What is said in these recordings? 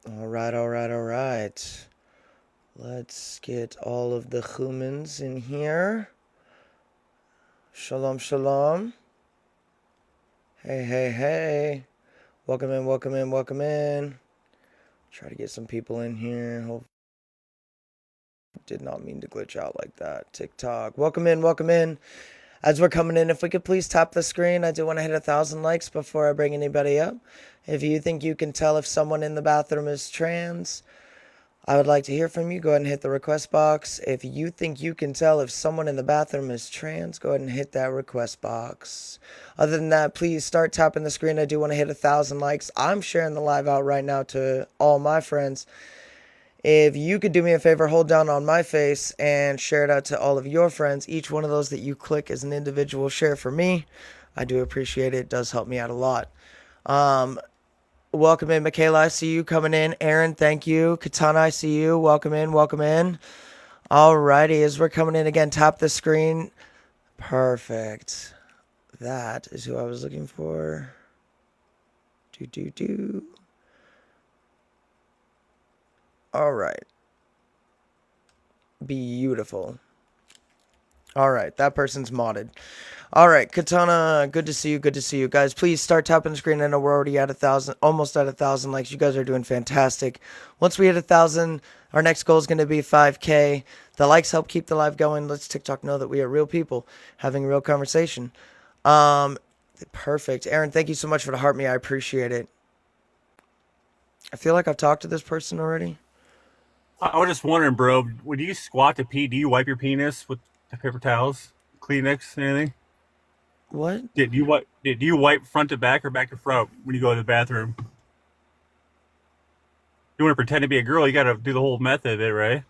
All right, all right, all right. Let's get all of the humans in here. Shalom, shalom. Hey, hey, hey. Welcome in, welcome in, welcome in. Try to get some people in here. Hope did not mean to glitch out like that. TikTok. Welcome in, welcome in. As we're coming in, if we could please tap the screen. I do want to hit 1,000 likes before I bring anybody up. If you think you can tell if someone in the bathroom is trans, I would like to hear from you. Go ahead and hit the request box. If you think you can tell if someone in the bathroom is trans, go ahead and hit that request box. Other than that, please start tapping the screen. I do want to hit 1,000 likes. I'm sharing the live out right now to all my friends. If you could do me a favor, hold down on my face and share it out to all of your friends. Each one of those that you click is an individual share for me. I do appreciate it. It does help me out a lot. Welcome in, Michaela. I see you coming in. Aaron, thank you. Katana, I see you. Welcome in. Welcome in. Alrighty, as we're coming in again, tap the screen. Perfect. That is who I was looking for. All right. Beautiful. All right, that person's modded. All right, Katana, good to see you. Good to see you guys. Please start tapping the screen. I know we're already at 1,000, almost at 1,000 likes. You guys are doing fantastic. Once we hit 1,000, our next goal is going to be 5K. The likes help keep the live going. Let's TikTok know that we are real people having real conversation. Perfect. Aaron, thank you so much for the heart me. I appreciate it. I feel like I've talked to this person already. I was just wondering, bro, when you squat to pee, do you wipe your penis with the paper towels, Kleenex, anything? What? Did you wipe front to back or back to front when you go to the bathroom? You want to pretend to be a girl, you got to do the whole method of it, right?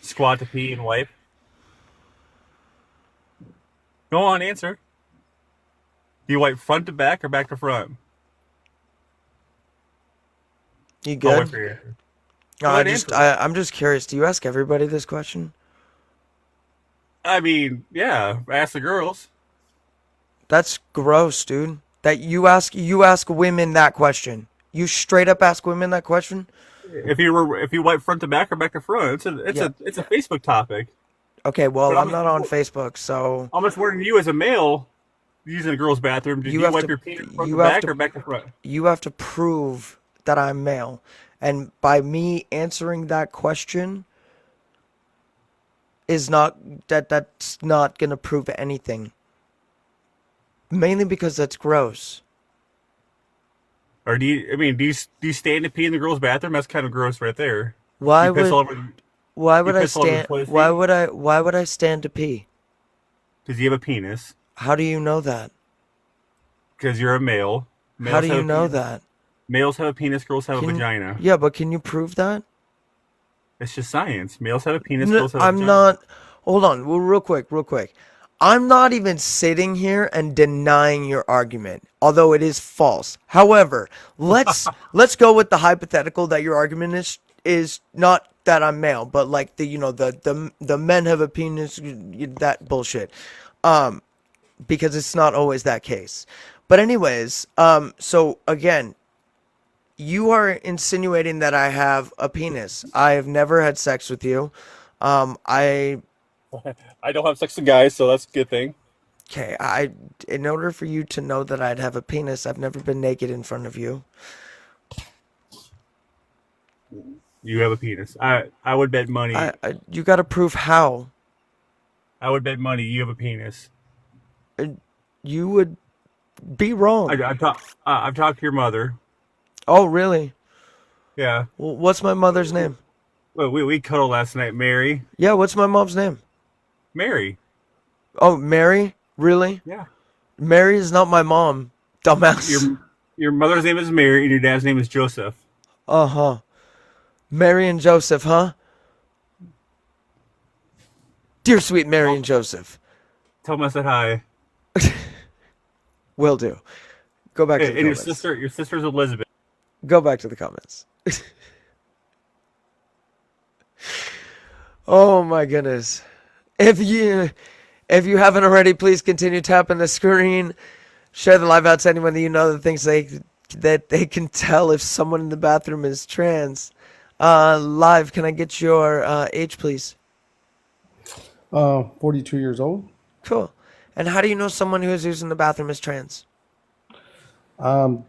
Squat to pee and wipe. Go on, answer. Do you wipe front to back or back to front? You I'll wait good? for you. No, Go ahead, answer. I'm just curious. Do you ask everybody this question? I mean, yeah, ask the girls. That's gross, dude. That you ask women that question. You straight up ask women that question? If you wipe front to back or back to front, Yeah. it's a Facebook topic. Okay, But well, I'm not on Facebook, so I'm just wondering, you as a male using a girl's bathroom, did you you have wipe to your penis front to you have back to or back to front? you have to prove that I'm male. And by me answering that question is not that's not going to prove anything. Mainly because that's gross. Or do you stand to pee in the girl's bathroom? That's kind of gross right there. Why You piss would all over, why you would I piss all over the stand toilet seat why would I stand to pee? because you have a penis. How do you know that? Because you're a male. How do Males have you a know penis. that? Males have a penis. Girls have a Can vagina. Yeah, but can you prove that? It's just science. Males have a penis. No, Girls have a I'm vagina. not. Hold on, well, real quick, real quick. I'm not even sitting here and denying your argument, although it is false. However, let's go with the hypothetical that your argument is not that I'm male, but like the men have a penis, that bullshit. Because it's not always that case. But anyways, so again, you are insinuating that I have a penis. I have never had sex with you. I I don't have sex with guys, so that's a good thing. Okay, in order for you to know that I'd have a penis, I've never been naked in front of you. You have a penis. I would bet money. You gotta prove how. I would bet money you have a penis. You would be wrong. I've talked to your mother. Oh, really? Yeah. Well, what's my mother's name? Well, we cuddled last night, Mary. Yeah, what's my mom's name? Mary. Oh, Mary? Really? Yeah. Mary is not my mom, dumbass. Your mother's name is Mary and your dad's name is Joseph. Uh-huh. Mary and Joseph, huh? Dear sweet Mary and Joseph. Tell them I said hi. Will do. Go back to the And comments. your sister's Elizabeth. Go back to the comments. Oh my goodness. If you haven't already, please continue tapping the screen. Share the live out to anyone that you know that thinks they that they can tell if someone in the bathroom is trans. Live, can I get your age, please? 42 years old. Cool. And how do you know someone who is using the bathroom is trans?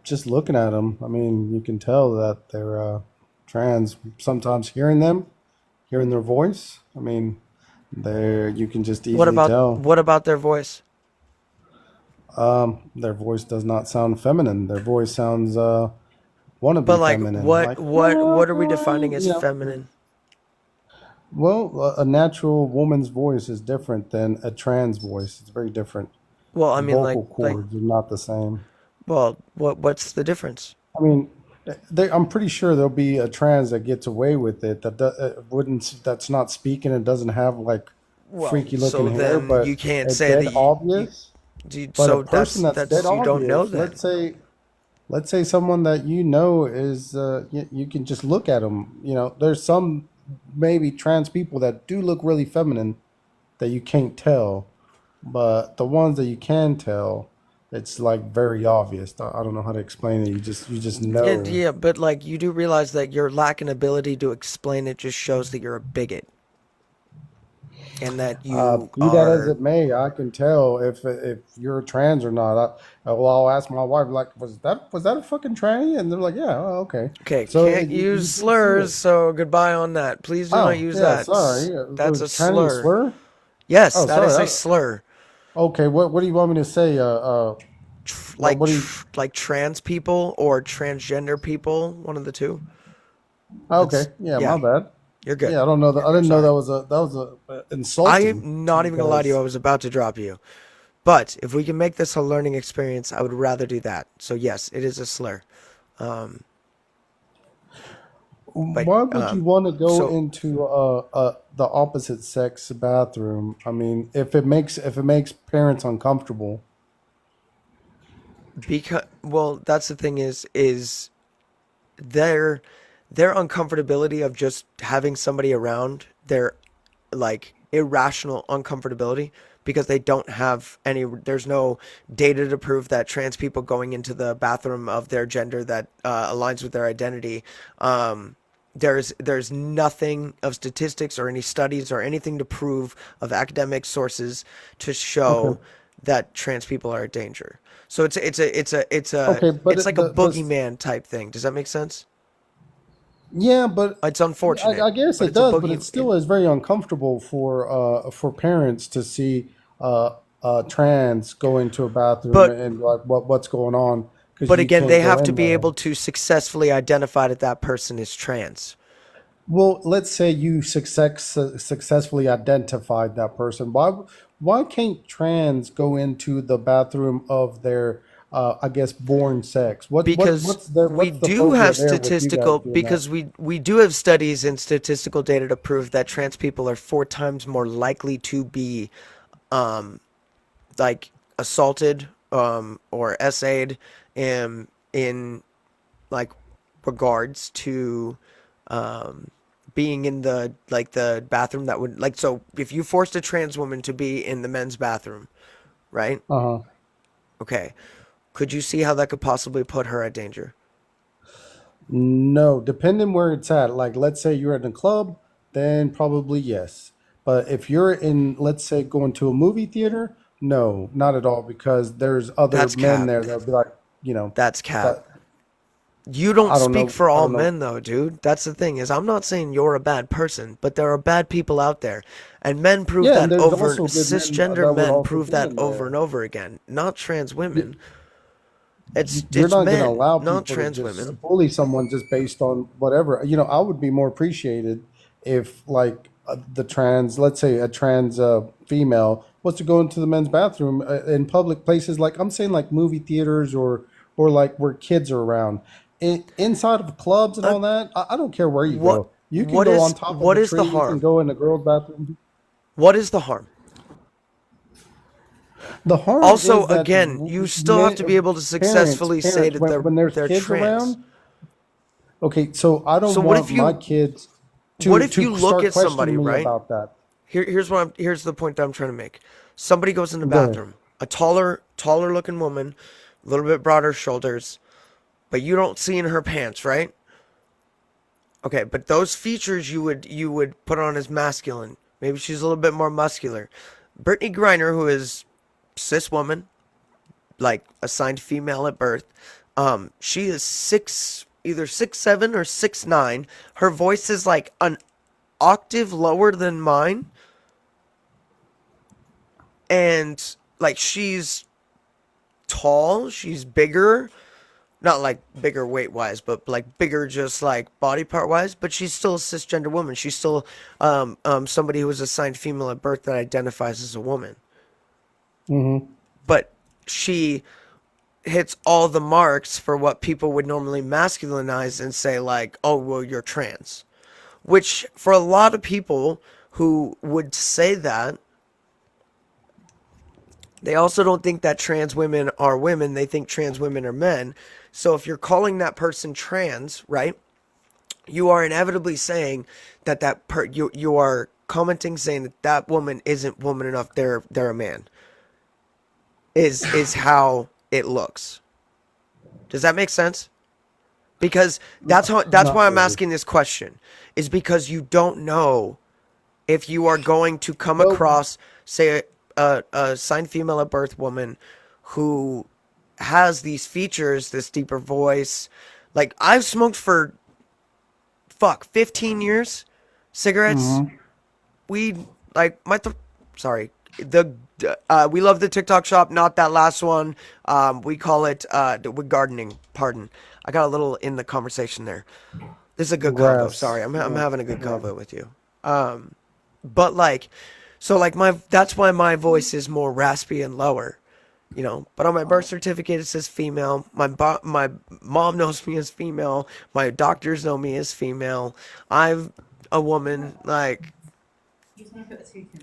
Just looking at them, I mean, you can tell that they're trans. Sometimes hearing their voice. I mean, you can just easily tell. What about their voice? Their voice does not sound feminine. Their voice sounds want to But be like, feminine. Like, what are we defining as you know. feminine? Well, a natural woman's voice is different than a trans voice. It's very different. Well, I The mean, vocal cords are not the same. well, what's the difference? I mean, I'm pretty sure there'll be a trans that gets away with it that wouldn't that's not speaking and doesn't have like Well, freaky so looking hair, then you but can't it's say dead that obvious. But a so person that's dead that's you don't know obvious, then. let's say someone that you know is you can just look at them. You know, there's some maybe trans people that do look really feminine that you can't tell, but the ones that you can tell, it's like very obvious. I don't know how to explain it. You just Yeah, know. yeah, but like you do realize that your lack in ability to explain it just shows that you're a bigot and that you Be that as are it may, I can tell if you're trans or not. Well, I'll ask my wife, like, was that a fucking tranny? And they're like, yeah, oh, okay. okay. So Can't you use can see slurs, it. so goodbye on that. Please do not Oh, use yeah, that. sorry. That's a Tranny a slur. slur? Yes, Oh, that sorry. is a slur. Okay, what do you want me to say? What do you? Like trans people or transgender people, one of the two. Okay, That's yeah, yeah, my bad. you're good. Yeah, I don't know that. I didn't know Sorry. that was a insulting I'm not even gonna lie to you. I because was about to drop you. But if we can make this a learning experience, I would rather do that. So yes, it is a slur. Um, but why would you want to go so into the opposite sex bathroom? I mean, if it makes parents uncomfortable. because well, that's the thing is their their uncomfortability of just having somebody around, their like irrational uncomfortability because they don't have any there's no data to prove that trans people going into the bathroom of their gender that aligns with their identity there's nothing of statistics or any studies or anything to prove of academic sources to Okay, show that trans people are a danger. So okay, but it's like a the boogeyman type thing. Does that make sense? yeah, but It's I unfortunate, guess but it it's a does, but boogie. it still is very uncomfortable for parents to see trans go into a bathroom But and like what's going on because But you again, can't they go have to in be there. able to successfully identify that that person is trans. Well, let's say you successfully identified that person. Why can't trans go into the bathroom of their I guess born sex? Because What's the phobia there with you guys doing that? we do have studies and statistical data to prove that trans people are 4 times more likely to be um, like assaulted or essayed in like regards to um, being in the like the bathroom that would like so if you forced a trans woman to be in the men's bathroom, right? Uh-huh. Okay. Could you see how that could possibly put her at danger? No, depending where it's at. Like, let's say you're at a club, then probably yes. But if you're in, let's say, going to a movie theater, no, not at all, because there's other That's men cap. there that'll be like, you know, That's cap. that You don't I don't speak know, for I all don't know. men though, dude. That's the thing is I'm not saying you're a bad person, but there are bad people out there. And men prove Yeah, and that there's over also good men cisgender that would men also prove be that in over there. and over again. Not trans women. You, you're It's not going to men, allow not people to trans just women. bully someone just based on whatever. You know, I would be more appreciated if, like, the trans, let's say a trans female, was to go into the men's bathroom in public places, like I'm saying, like movie theaters or like where kids are around, inside of clubs and Uh, all that. I don't care where you what go. You can go on top of what a is the tree. You can harm? go in the girls' bathroom. What is the harm? The harm Also, is that again, you still have men, to be able to successfully say parents, that when there's they're kids trans. around. Okay, so I So don't want my kids what to if you to look start at somebody, questioning me right? about that. Here's the point that I'm trying to make. Somebody goes in the Go ahead. bathroom, a taller looking woman, a little bit broader shoulders, but you don't see in her pants, right? Okay, but those features you would put on as masculine. Maybe she's a little bit more muscular. Brittany Griner, who is cis woman, like assigned female at birth, she is either 6'7" or 6'9". Her voice is like an octave lower than mine, and like she's tall, she's bigger, not like bigger weight wise, but like bigger just like body part wise. But she's still a cisgender woman. She's still somebody who was assigned female at birth that identifies as a woman. Mm-hmm. But she hits all the marks for what people would normally masculinize and say like, oh well, you're trans. Which for a lot of people who would say that, they also don't think that trans women are women. They think trans women are men. So if you're calling that person trans, right, you are inevitably saying you are commenting saying that that woman isn't woman enough. They're a man. Is how it looks. Does that make sense? Because that's why Not I'm really. asking this question. Is because you don't know if you are going to come Well, across, say, a signed female at birth woman who has these features, this deeper voice. Like, I've smoked for, 15 years. Cigarettes, mm-hmm. weed, like, sorry. We love the TikTok shop, not that last one. We call it, with gardening. Pardon. I got a little in the conversation there. This is a good convo. Grass. Sorry, I'm Yeah. having a good Yeah. convo with you. But like, so like that's why my voice is more raspy and lower, But on my birth certificate it says female. My mom knows me as female. My doctors know me as female. I'm a woman. Like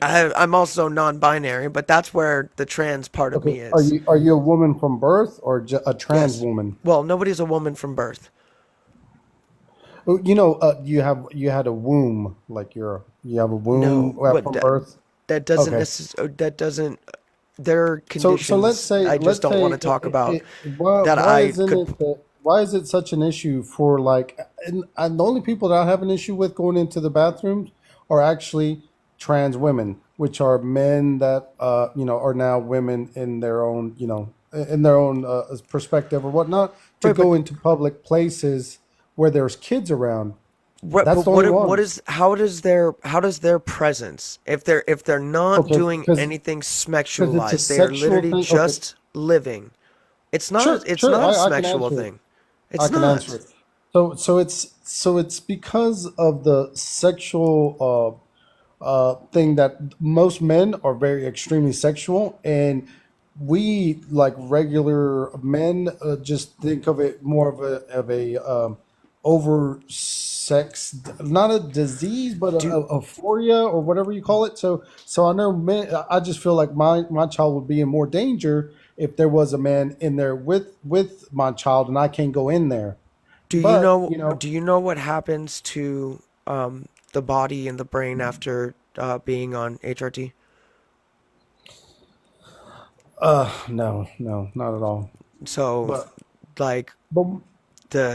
I'm also non-binary, but that's where the trans part of Okay. me Are is. you a woman from birth or a trans Yes. woman? Well, nobody's a woman from birth. Oh, you had a womb, like you have a womb No, but from birth. that doesn't Okay. that doesn't. There are So conditions I just don't want to talk about that why I isn't could. why is it such an issue for like and the only people that I have an issue with going into the bathrooms are actually trans women, which are men that are now women in their own perspective or whatnot to Right, but go into public places where there's kids around. what? That's But the only what ones. is? How does their presence? If they're not Okay, doing because anything it's a sexualized, they are sexual literally thing. Okay, just living. It's not. sure, It's sure. not a I can sexual answer it. thing. I It's can answer not. it. So it's because of the sexual thing that most men are very extremely sexual, and we like regular men just think of it more of a over sex, not a disease, but Do a euphoria or whatever you call it. So I know men. I just feel like my child would be in more danger if there was a man in there with my child, and I can't go in there. do you But know? Do you know what happens to the body and the brain after being on HRT? no, no, not at all. So, But like but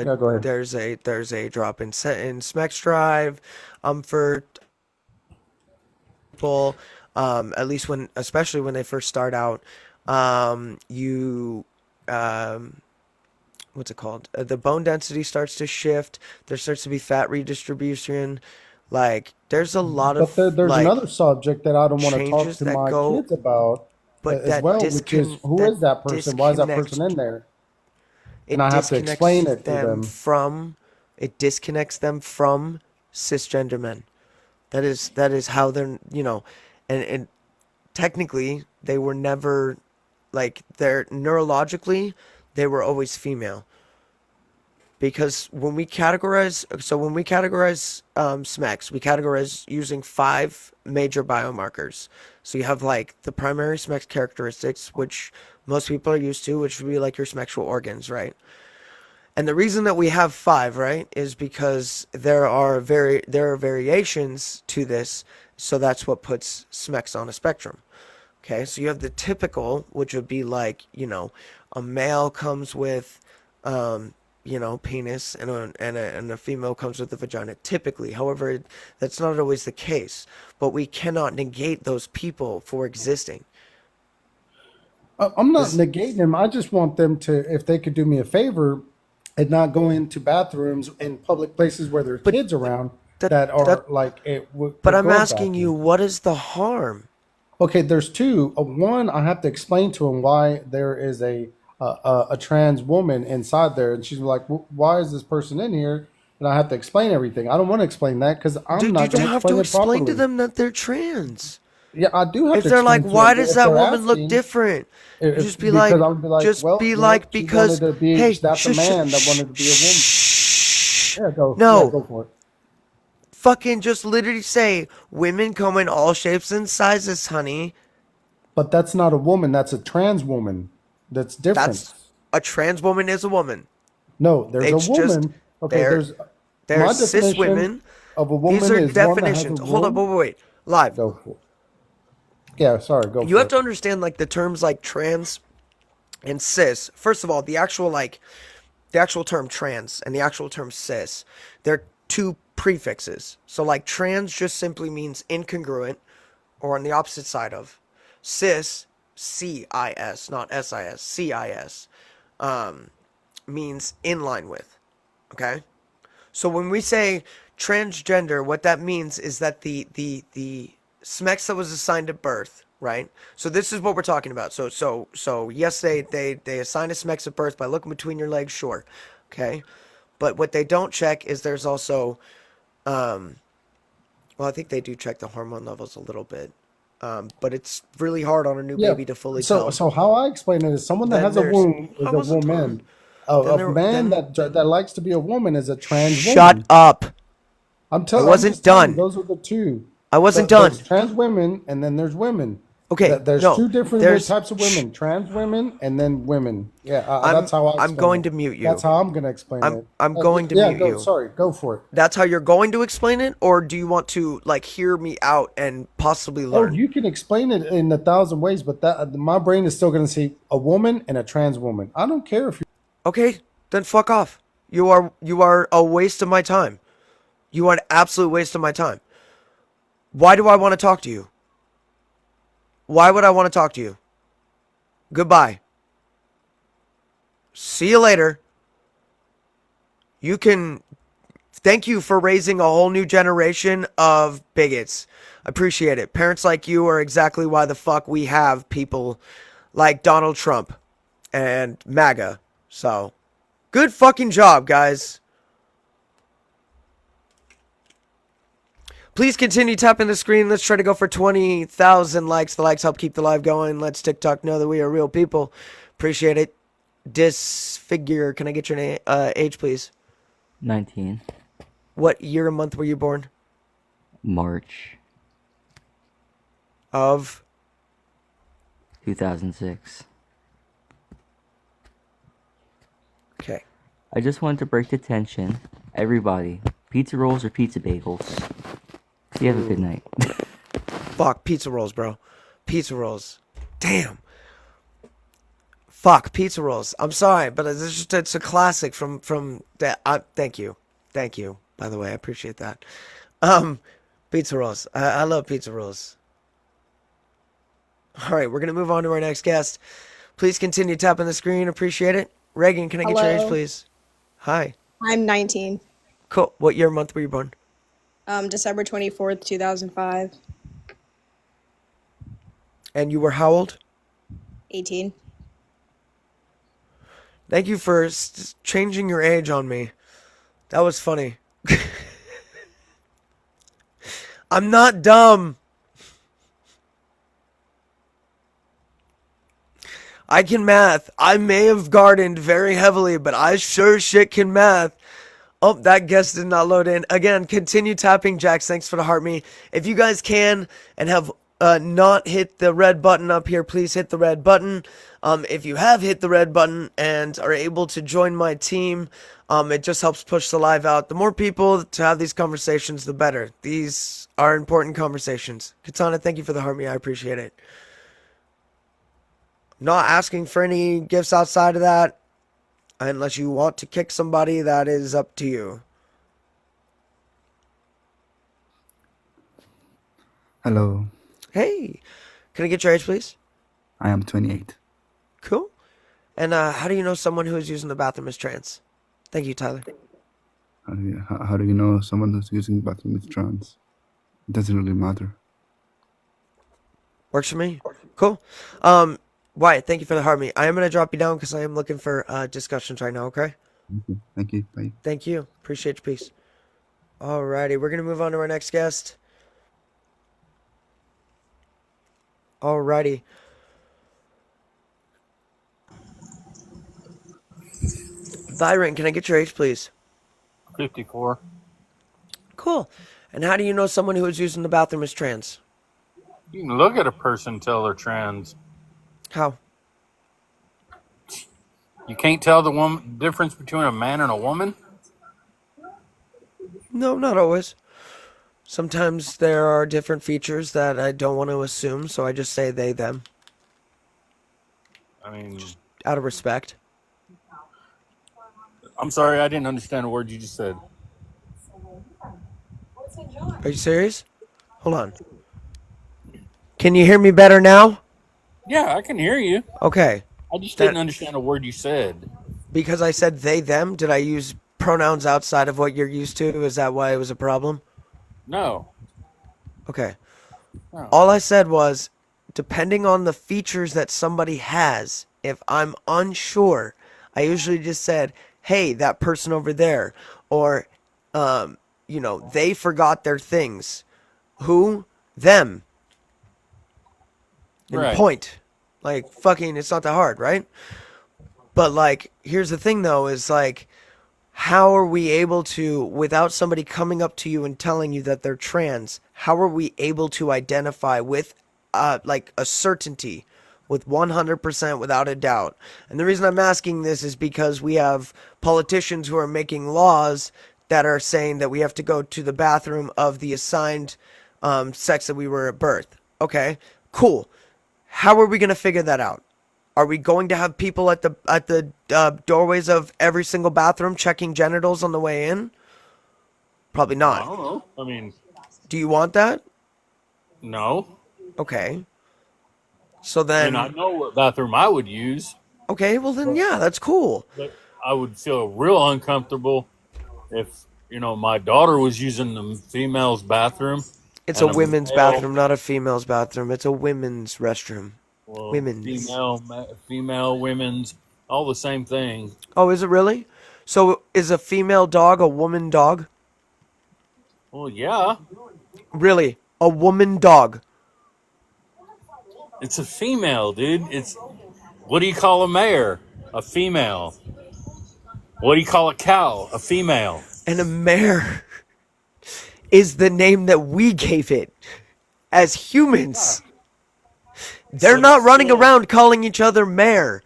yeah, go ahead. there's a drop in Smex Drive, for people, at least especially when they first start out, you, um, what's it called? The bone density starts to shift. There starts to be fat redistribution. Like there's a lot But of there's like another subject that I don't want to talk changes to that my go, kids about but as well, which is who that is that person? Why is that person disconnects in there? And it I have to explain disconnects it to them them. from it disconnects them from cisgender men. That is how they're, and technically they were never, like, they're neurologically they were always female, because when we categorize SMECs, we categorize using five major biomarkers. So you have like the primary SMEC characteristics, which most people are used to, which would be like your sexual organs, right? And the reason that we have five, right, is because there are variations to this, so that's what puts SMECs on a spectrum. Okay, so you have the typical, which would be like, a male comes with penis, and a female comes with a vagina, typically. However, that's not always the case. But we cannot negate those people for existing. I'm not This, negating them. I just want them to, if they could do me a favor, and not go into bathrooms in public places where there's but kids around that that that are like but with I'm girls' asking you, bathrooms. what is the harm? Okay, there's two. One, I have to explain to him why there is a trans woman inside there, and she's like, "Why is this person in here?" And I have to explain everything. I don't want to explain that because I'm Dude, you not going don't to have explain to it explain to properly. them that they're trans. Yeah, I do have If to they're like, explain to them why does if that they're woman look asking. different? You If just be because like, I would be like, well, she wanted because, to be. hey, That's a man that shh. wanted to be a woman. Yeah, No, go for it. fucking just literally say, women come in all shapes and sizes, honey. But that's not a woman. That's a trans woman. That's different. That's a trans woman is a woman. No, there's a It's just woman. Okay, they're there's they're my cis definition women. of a These woman are is one that has a definitions. Hold up, womb. wait. Live. Go for it. Yeah, sorry, go You for have it. to understand like the terms like trans and cis. First of all, the actual term trans and the actual term cis, they're two prefixes. So like trans just simply means incongruent or on the opposite side of. Cis, C-I-S, not S-I-S, C-I-S, means in line with. Okay? So when we say transgender, what that means is that the SMEX that was assigned at birth, right? So this is what we're talking about. So yes, they assign a SMEX at birth by looking between your legs, sure, okay. But what they don't check is there's also, well, I think they do check the hormone levels a little bit, but it's really hard on a new Yeah. baby to fully So tell. so how I explain it is someone that Then has a there's womb is I a wasn't done. woman. A, Then a man then that likes to be a woman is a trans shut woman. up. I I'm wasn't just telling you, done. those are the two. I wasn't There's done. trans women and then there's women. Okay, There's no, two different there's. types of Shh, women: trans women and then women. Yeah, I'm that's how I I'm explain going it. to mute That's you. how I'm gonna explain it. I'm going to Yeah, mute go. you. Sorry, go for it. That's how you're going to explain it, or do you want to like hear me out and possibly Oh, learn? you can explain it in a thousand ways, but that my brain is still gonna see a woman and a trans woman. I don't care if you. Okay, then fuck off. You are a waste of my time. You are an absolute waste of my time. Why do I want to talk to you? Why would I want to talk to you? Goodbye. See you later. You can thank you for raising a whole new generation of bigots. Appreciate it. Parents like you are exactly why the fuck we have people like Donald Trump and MAGA. So, good fucking job, guys. Please continue tapping the screen. Let's try to go for 20,000 likes. The likes help keep the live going. Let's TikTok know that we are real people. Appreciate it. Disfigure, can I get your age, please? 19. What year and month were you born? March Of 2006. okay. I just wanted to break the tension. Everybody, pizza rolls or pizza bagels? You have a good night. Fuck pizza rolls, bro. Pizza rolls. Damn. Fuck pizza rolls. I'm sorry, but it's a classic from that. Thank you, thank you. By the way, I appreciate that. Pizza rolls. I love pizza rolls. All right, we're gonna move on to our next guest. Please continue tapping the screen. Appreciate it. Reagan, can I get your age, Hello, please? Hi. I'm 19. Cool. What year and month were you born? December 24th, 2005. And you were how old? 18. Thank you for changing your age on me. That was funny. I'm not dumb. I can math. I may have gardened very heavily, but I sure shit can math. Oh, that guest did not load in. Again, continue tapping, Jax. Thanks for the heart me. If you guys can and have not hit the red button up here, please hit the red button. If you have hit the red button and are able to join my team, it just helps push the live out. The more people to have these conversations, the better. These are important conversations. Katana, thank you for the heart me. I appreciate it. Not asking for any gifts outside of that. Unless you want to kick somebody, that is up to you. Hello, Hey, can I get your age, please? I am 28. Cool. And how do you know someone who is using the bathroom is trans? Thank you, Tyler. How do you know someone who's using the bathroom is trans? It doesn't really matter. Works for me. Cool. Wyatt, thank you for the heart me. I am going to drop you down because I am looking for discussions right now, okay? Thank you. Bye. Thank you. Appreciate your peace. Alrighty, we're going to move on to our next guest. Alrighty. Byron, can I get your age, please? 54. Cool. And how do you know someone who is using the bathroom is trans? You can look at a person and tell they're trans. How? You can't tell the difference between a man and a woman? No, not always. Sometimes there are different features that I don't want to assume, so I just say they, them, I mean, out of respect. I'm sorry, I didn't understand a word you just said. Are you serious? Hold on. Can you hear me better now? Yeah, I can hear you. Okay. I just didn't understand a word you said. Because I said they, them, did I use pronouns outside of what you're used to? Is that why it was a problem? No. Okay. No. All I said was, depending on the features that somebody has, if I'm unsure, I usually just said, hey, that person over there. Or, they forgot their things. Who? Them. And Right. point. Like, fucking, it's not that hard, right? But, like, here's the thing, though, is, like, how are we able to, without somebody coming up to you and telling you that they're trans, how are we able to identify with, like, a certainty, with 100% without a doubt? And the reason I'm asking this is because we have politicians who are making laws that are saying that we have to go to the bathroom of the assigned sex that we were at birth. Okay, cool. How are we going to figure that out? Are we going to have people at the doorways of every single bathroom checking genitals on the way in? Probably I not. don't know. I mean, Do you want that? no. Okay. So And then, I know what bathroom I would use, okay, well then, yeah, that's cool. but I would feel real uncomfortable if, my daughter was using the female's bathroom. It's and a women's male- bathroom, not a female's bathroom. It's a women's restroom. Well, Women's. female, women's, all the same thing. Oh, is it really? So is a female dog a woman dog? Well, yeah, Really? A woman dog? it's a female, dude. What do you call a mare? A female. What do you call a cow? A female. And a mare is the name that we gave it as humans. They're But not it's running still- around calling each other mare.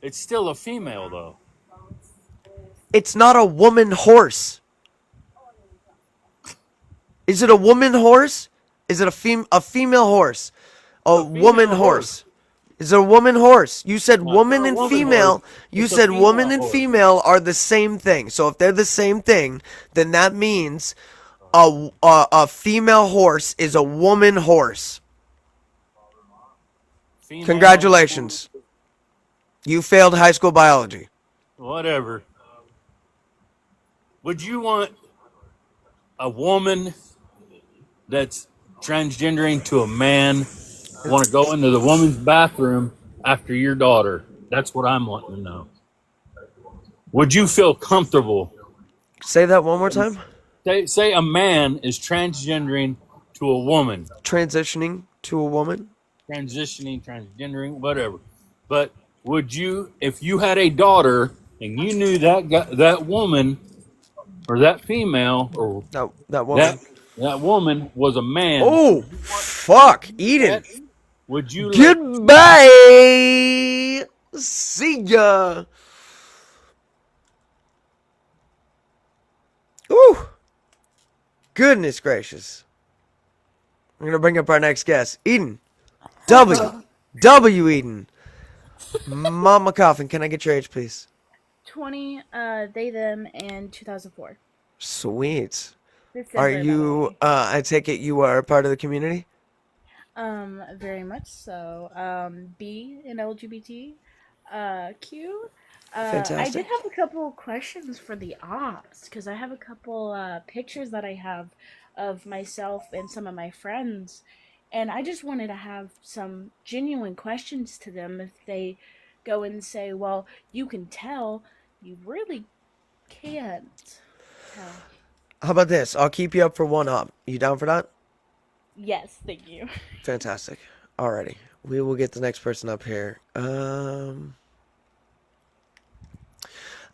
It's still a female, though. It's not a woman horse. Is it a woman horse? Is it a female horse? A woman female horse. Is it a woman horse? You said No, woman it's and not a woman female. horse. You It's a said female woman and horse. female are the same thing. So if they're the same thing, then that means a female horse is a woman horse. Female, Congratulations. You failed high school biology. Whatever. Would you want a woman that's transgendering to a man want to go into the woman's bathroom after your daughter? That's what I'm wanting to know. Would you feel comfortable? Say that one more time. Say a man is transgendering to a woman, Transitioning to a woman. transgendering, whatever. But would you, if you had a daughter and you knew that woman or that female or That woman. that woman was a man, Oh, fuck. Eden. would you let Goodbye. See ya. Ooh. Goodness gracious. I'm going to bring up our next guest. Eden. W. Eden. Mama Coffin, can I get your age, please? 20, they, them, and 2004. Sweet. Are December, by the you, way. I take it you are a part of the community? Very much so. B in LGBT. Q. I did Fantastic. have a couple questions for the ops because I have a couple pictures that I have of myself and some of my friends, and I just wanted to have some genuine questions to them if they go and say, "Well, you can tell," you really can't tell. How about this? I'll keep you up for one up. You down for that? Yes, thank you. Fantastic. Alrighty. We will get the next person up here.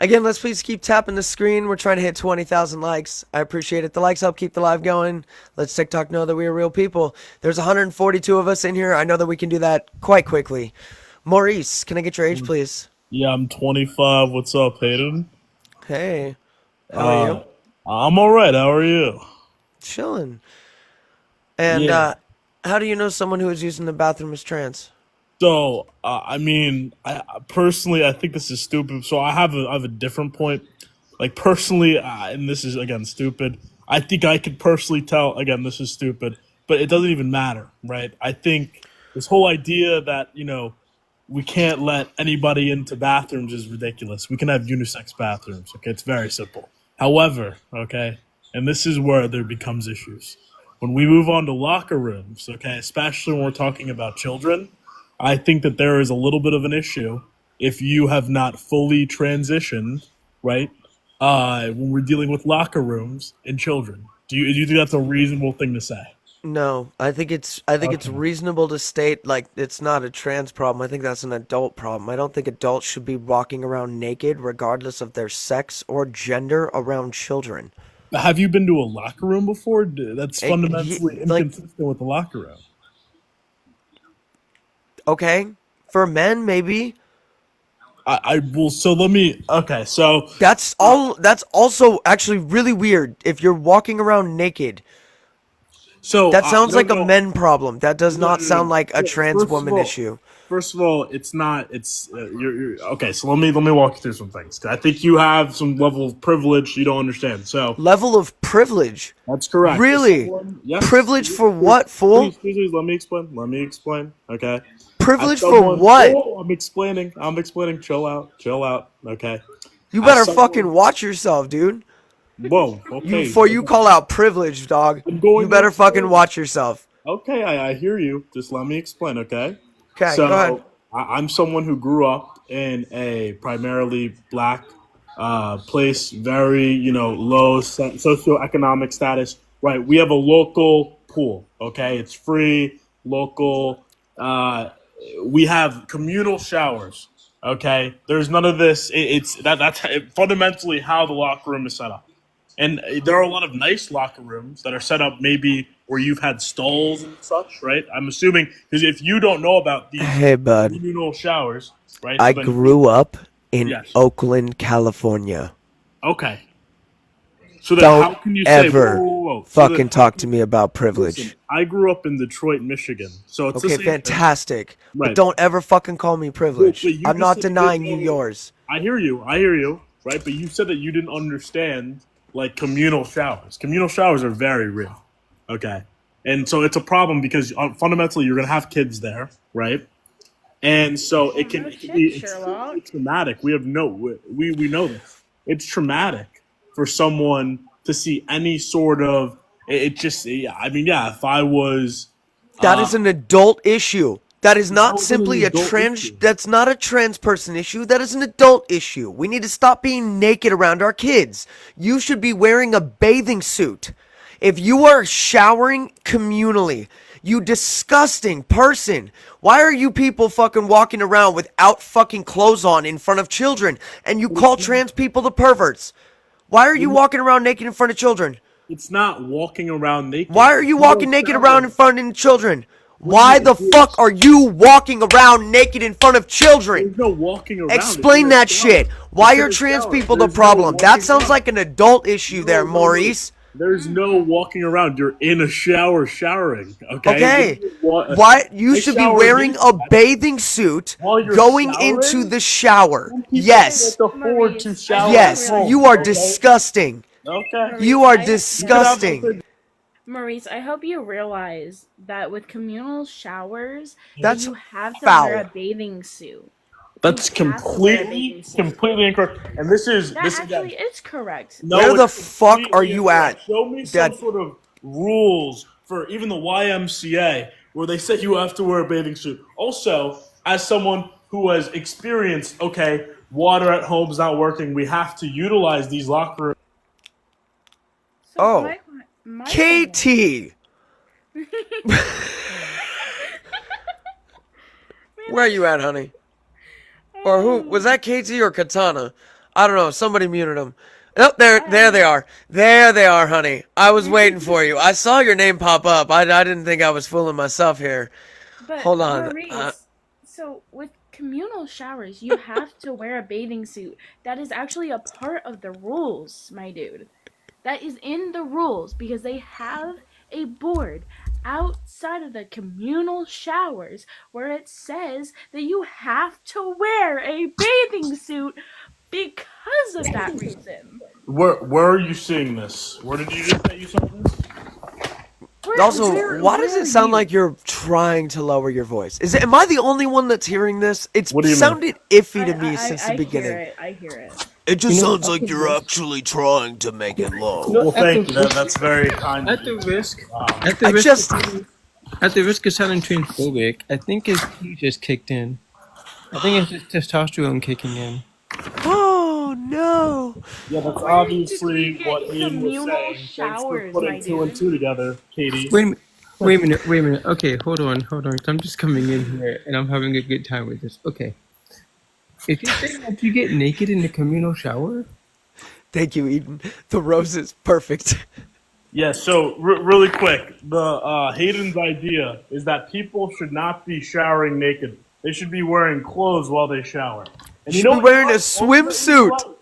Again, let's please keep tapping the screen. We're trying to hit 20,000 likes. I appreciate it. The likes help keep the live going. Let's TikTok know that we are real people. There's 142 of us in here. I know that we can do that quite quickly. Maurice, can I get your age, please? Yeah, I'm 25. What's up, Hayden? Hey. How are you? I'm all right. How are you? Chilling. And Yeah. how do you know someone who is using the bathroom is trans? So, I mean, personally, I think this is stupid. So I have a different point. Like personally, and this is again stupid. I think I could personally tell. Again, this is stupid, but it doesn't even matter, right? I think this whole idea that we can't let anybody into bathrooms is ridiculous. We can have unisex bathrooms. Okay, it's very simple. However, okay, and this is where there becomes issues. When we move on to locker rooms, okay, especially when we're talking about children, I think that there is a little bit of an issue if you have not fully transitioned, right? When we're dealing with locker rooms and children, do you think that's a reasonable thing to say? No, I think it's Okay. reasonable to state like it's not a trans problem. I think that's an adult problem. I don't think adults should be walking around naked regardless of their sex or gender around children. Have you been to a locker room before? That's fundamentally Like, inconsistent with the locker room. okay, for men maybe. I will. So let me. Okay. So That's also actually really weird if you're walking around naked. That sounds no, like a no, men problem. That does no, not no, sound no. like a trans First of woman all, issue. First of all, it's not. It's you're okay. So let me walk you through some things. I think you have some level of privilege you don't understand. So Level of privilege. that's correct. Really? Yes. Privilege for what, fool? Please, let me explain. Let me explain. Okay. Privilege As for someone- what? Oh, I'm explaining. Chill out. Chill out. Okay. You As better someone- fucking watch yourself, dude. Whoa. Okay. Before you call out privilege, dog. I'm going You better to- fucking watch yourself. Okay, I hear you. Just let me explain, okay? Okay, So, go ahead. I'm someone who grew up in a primarily black place, very, low socioeconomic status, right? We have a local pool, okay? It's free, local. We have communal showers, okay? There's none of this. That's fundamentally how the locker room is set up. And there are a lot of nice locker rooms that are set up maybe where you've had stalls and such, right? I'm assuming because if you don't know about these Hey, bud. communal showers, right? I then- grew up in Yes. Oakland, California. Okay. So then Don't how can you ever say whoa. fucking talk to me about privilege. Listen, I grew up in Detroit, Michigan. So it's the Okay, same thing. fantastic. But Right. don't ever fucking call me privileged. But you I'm just not said you denying didn't you know- yours. I hear you, right? But you said that you didn't understand like communal showers. Communal showers are very real, okay? And so it's a problem because fundamentally you're gonna have kids there, right? And so it can, No it can shit, be it's Sherlock. traumatic. We know this. It's traumatic for someone to see any sort of it just. Yeah, I mean, yeah. If I was That is an adult issue. That is not How is it simply an a adult trans. issue? That's not a trans person issue. That is an adult issue. We need to stop being naked around our kids. You should be wearing a bathing suit. If you are showering communally, you disgusting person. Why are you people fucking walking around without fucking clothes on in front of children? And you call trans people the perverts? Why are you walking around naked in front of children? it's not walking around naked. Why are you walking No naked shower. around in front of children? Why the fuck are you walking around naked in front of children? There's no walking around. Explain It's in a that shower. shit. Why It's in are a trans shower. people the There's no problem? That walking sounds around. like an adult issue there, No. Maurice. There's no walking around. You're in a shower showering. Okay. Okay. What? Why you I should be shower wearing naked. a bathing suit While you're going showering? into the shower. Some people Yes. can't afford to Maurice, shower Yes. at home, You are okay? disgusting. Okay. You are Maurice, disgusting. Maurice, I hope you realize that with communal showers, That's you have to foul. wear a bathing suit. That's You have to wear a completely, bathing suit. completely incorrect. And this is That this actually again. is correct. No, Where the it's fuck completely are you incorrect. at, Show me Dad? some sort of rules for even the YMCA where they say you have to wear a bathing suit. Also, as someone who has experienced, okay, water at home is not working, we have to utilize these locker rooms. So Oh. my KT. Where are you at, honey? Or who was that? KT or Katana? I don't know. Somebody muted him. Oh, there they are. There they are, honey. I was waiting for you. I saw your name pop up. I didn't think I was fooling myself here. But Hold on. Maurice, so with communal showers, you have to wear a bathing suit. That is actually a part of the rules, my dude. That is in the rules because they have a board outside of the communal showers where it says that you have to wear a bathing suit because of that reason. Where are you seeing this? Where did you just say you saw this? Also, why does it sound you? like you're trying to lower your voice? Am I the only one that's hearing this? It's What do you mean? sounded iffy to me since the I beginning. I hear it. It just You know, sounds like you're actually trying to make it low. No, Well, thank you. That's very kind of At the you. risk, I at the risk of sounding transphobic, I think his pee just kicked in. I think it's his testosterone kicking in. Oh no! Yeah, that's Where obviously did you what get Ian was communal saying. Thanks for showers, putting my two and dude? two together, Katie. Wait a minute. Okay, hold on. I'm just coming in here and I'm having a good time with this. Okay. If you're saying that you get naked in the communal shower, Thank you, Eden. The rose is perfect. Yeah, so really quick, the Hayden's idea is that people should not be showering naked. They should be wearing clothes while they shower. And Should be wearing a swimsuit.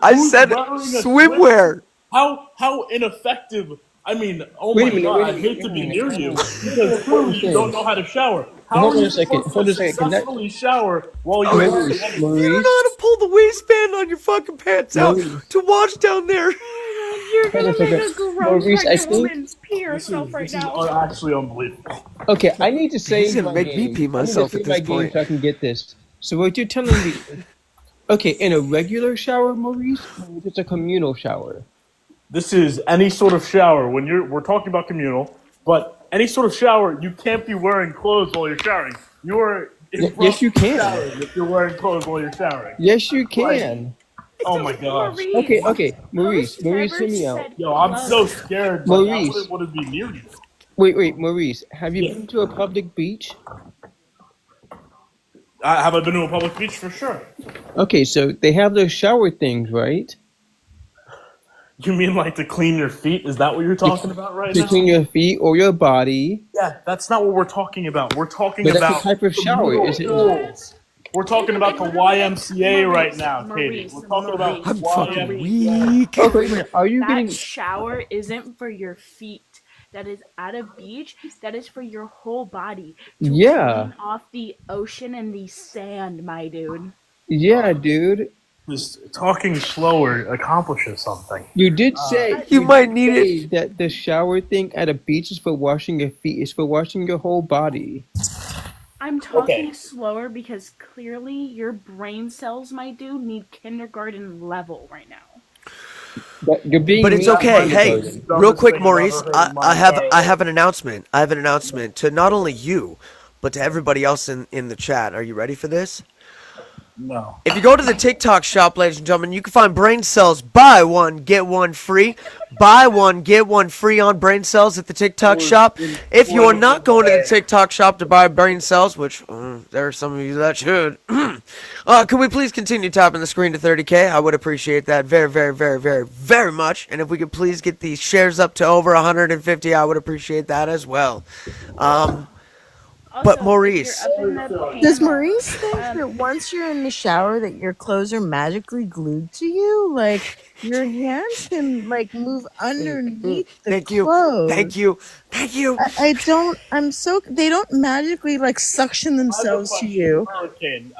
I said swimwear. How ineffective? I mean, oh Wait my a minute, god, wait a I minute, hate to wait a be minute. near you because clearly you don't know how to shower. How Hold are on you a second, supposed hold to on a second. successfully shower while you're Maurice, You don't Maurice, know how to pull the waistband on your fucking pants out Maurice. to wash down there. You're Hold on gonna a make a second. grown Maurice, I pregnant think- woman pee herself right now. actually unbelievable. Okay, I need to say He's gonna make me pee myself at this point. so I can get this. So what you're telling me? Okay, in a regular shower, Maurice, or just a communal shower? This is any sort of shower. We're talking about communal, but any sort of shower, you can't be wearing clothes while you're showering. You are Yes, you can. showering if you're wearing clothes while you're showering. Yes, you can. Oh my gosh. Maurice, Okay, Maurice, Host Maurice, never hear me out. said Yo, I'm clothes. so scared. Like, I Maurice. wouldn't want to be near you. Wait, Maurice, have you Yeah. been to a public beach? Have I been to a public beach? For sure. Okay, so they have those shower things, right? You mean like to clean your feet? Is that what you're talking about right To now? clean your feet or your body. Yeah, that's not what we're talking about. We're talking But that's about a type of shower, communal is it pools. We're talking about the YMCA right now, Katie. Maurice, We're talking about I'm Maurice. fucking YMCA. weak. Okay, wait a minute. Are you That getting? shower isn't for your feet. That is at a beach. That is for your whole body. To Yeah. clean off the ocean and the sand, my dude. Yeah, dude. Just talking slower accomplishes something. You did say You might need say it. that the shower thing at a beach is for washing your feet. It's for washing your whole body. I'm talking slower because clearly your brain cells, my dude, need kindergarten level right now. But you're being. But it's mean okay. to Hey, kindergarten. real quick, thing I've Maurice, ever heard in my I entire have an announcement. I have an announcement to not only you, but to everybody else in the chat. Are you ready for this? No. If you go to the TikTok shop, ladies and gentlemen, you can find brain cells. Buy one, get one free. Buy one, get one free on brain cells at the TikTok shop. If you are not going to the TikTok shop to buy brain cells, which there are some of you that should, can we please continue tapping the screen to 30K? I would appreciate that very, very, very, very, very much. And if we could please get these shares up to over 150, I would appreciate that as well. But Also, if Maurice, you're up in the Does panel, Maurice think that once you're in the shower that your clothes are magically glued to you? Like your hands can like move underneath the thank you, clothes. thank you, thank you. I don't. I'm so. They don't magically like suction I have a themselves to question, you. Hurricane.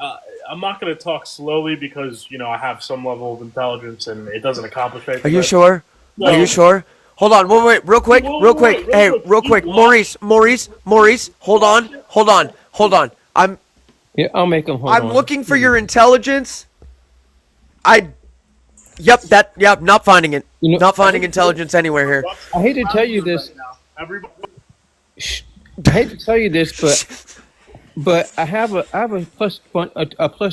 I'm not going to talk slowly because I have some level of intelligence and it doesn't accomplish anything. Are you but- sure? Are you No. sure? Hold on, wait, real quick, real quick. wait, Hey, real quick. real quick, Maurice, hold on. Yeah, I'll make him hold I'm on. looking for your intelligence. Not finding it. You know- Not finding intelligence anywhere here. I hate to tell you this. Everybody, I hate to tell you this, but I have a plus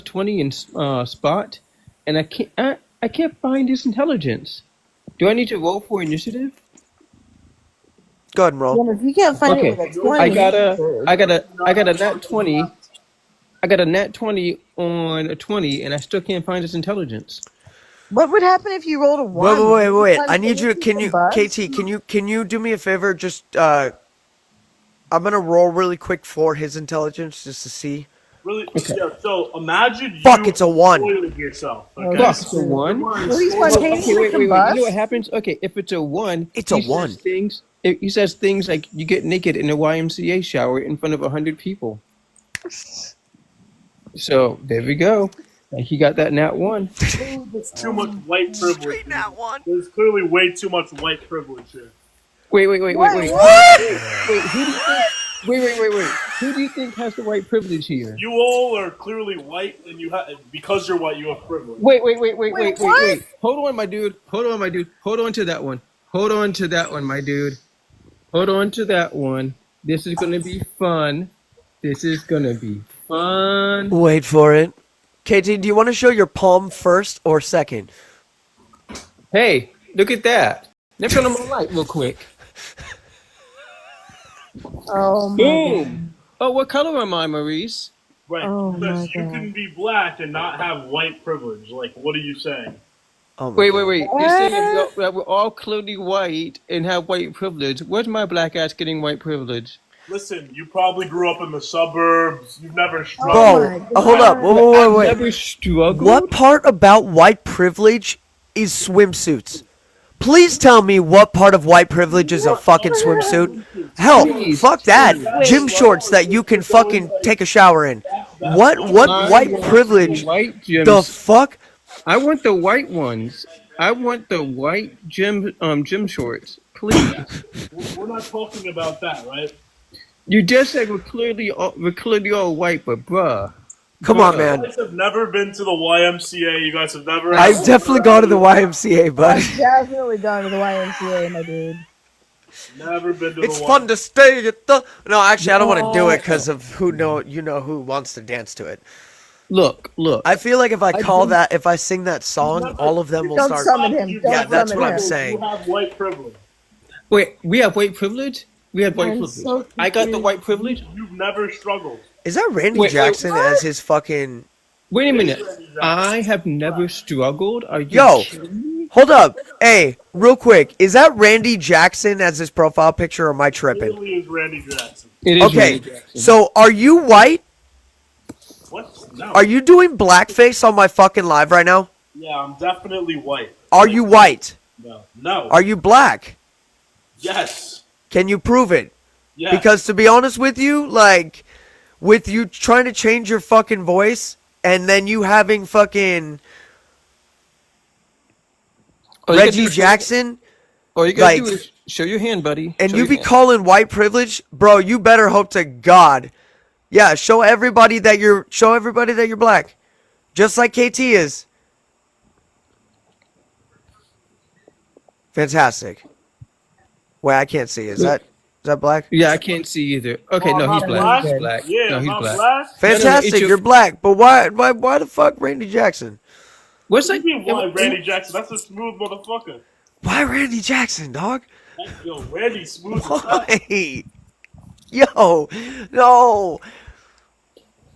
20 in spot, and I can't find his intelligence. Do I need to roll for initiative? Go ahead and roll. Well, if you can't find Okay, it with a 20, I got a nat 20. I got a nat 20 on a 20, and I still can't find his intelligence. What would happen if you rolled a 1? Wait. I need you to. Can you do me a favor? Just I'm gonna roll really quick for his intelligence just to see. really? Yeah, so imagine Fuck, you it's a 1. spoiling yourself. Okay? Fuck, it's a 1. Will he Okay, spontaneously wait. You combust? know what happens? Okay, if it's a 1, It's a he says 1. He says things like you get naked in a YMCA shower in front of 100 people. So there we go. He got that nat 1. There's too much white privilege. That one. There's clearly way too much white privilege here. Wait. What? Wait, who do you think has the white privilege here? You all are clearly white, and because you're white, you have privilege. Wait. what? Hold on, my dude. Hold on to that one. Hold on to that one, my dude. Hold on to that one. This is gonna be fun. Wait for it. KT, do you want to show your palm first or second? Hey, look at that. Let's turn on my light real quick. Oh my Boom. Oh, what color am I, Maurice? Right. Oh my Because you God. can be black and not have white privilege. Like, what are you saying? Oh my Wait. God. You're saying that we're all clearly white and have white privilege. Where's my black ass getting white privilege? Listen, you probably grew up in the suburbs. You've never Oh struggled. my Hold up. God. Wait. Never struggled. What part about white privilege is swimsuits? Please tell me what part of white privilege is a fucking swimsuit. Hell, Please. fuck that. Gym shorts that you can fucking take a shower in. What white privilege? White gyms. The fuck? I want the white ones. I want the white gym shorts, please. We're not talking about that, right? You just said we're clearly all white, but bruh. Come on, You man. guys have never been to the YMCA. You guys have never. I've definitely gone to the YMCA, but I've definitely gone to the YMCA, my dude. Never been to it's the fun to stay at the. No, actually, I don't want to do it because of who wants to dance to it. Look. I feel like if I sing that song, all of them will Don't start. summon him. Don't Yeah, that's summon what I'm him. saying. You have white privilege. Wait, we have white privilege? We have white I'm privilege. so I got the white privilege? You've never struggled. Is that Randy Wait, Jackson as his fucking? Wait a minute. I have never struggled? Are you Yo, kidding me? hold up. Hey, real quick, is that Randy Jackson as his profile picture, or am I tripping? Clearly is Randy Jackson. It is Okay, Randy Jackson. so are you white? What? No. Are you doing blackface on my fucking live right now? Yeah, I'm definitely white. Are you white? No. No. Are you black? Yes. Can you prove it? Yes. Because to be honest with you, like, with you trying to change your fucking voice and then you having fucking All you gotta Reggie do is- Jackson All you gotta like- do is show your hand, buddy. and Show you your be hand. calling white privilege, bro, you better hope to God. Yeah, show everybody that you're black. Just like KT is. Fantastic. Wait, I can't see. Is that black? Yeah, I can't see either. Okay, Oh, no, he's I'm black. He's black? black. Yeah, No, he's I'm black. black. Fantastic, it's your- you're black. But why the fuck Randy Jackson? What's What that? do you mean, why Randy Jackson? That's a smooth motherfucker. Why Randy Jackson, dog? Yo, Randy smooth as fuck. Why? Yo, no.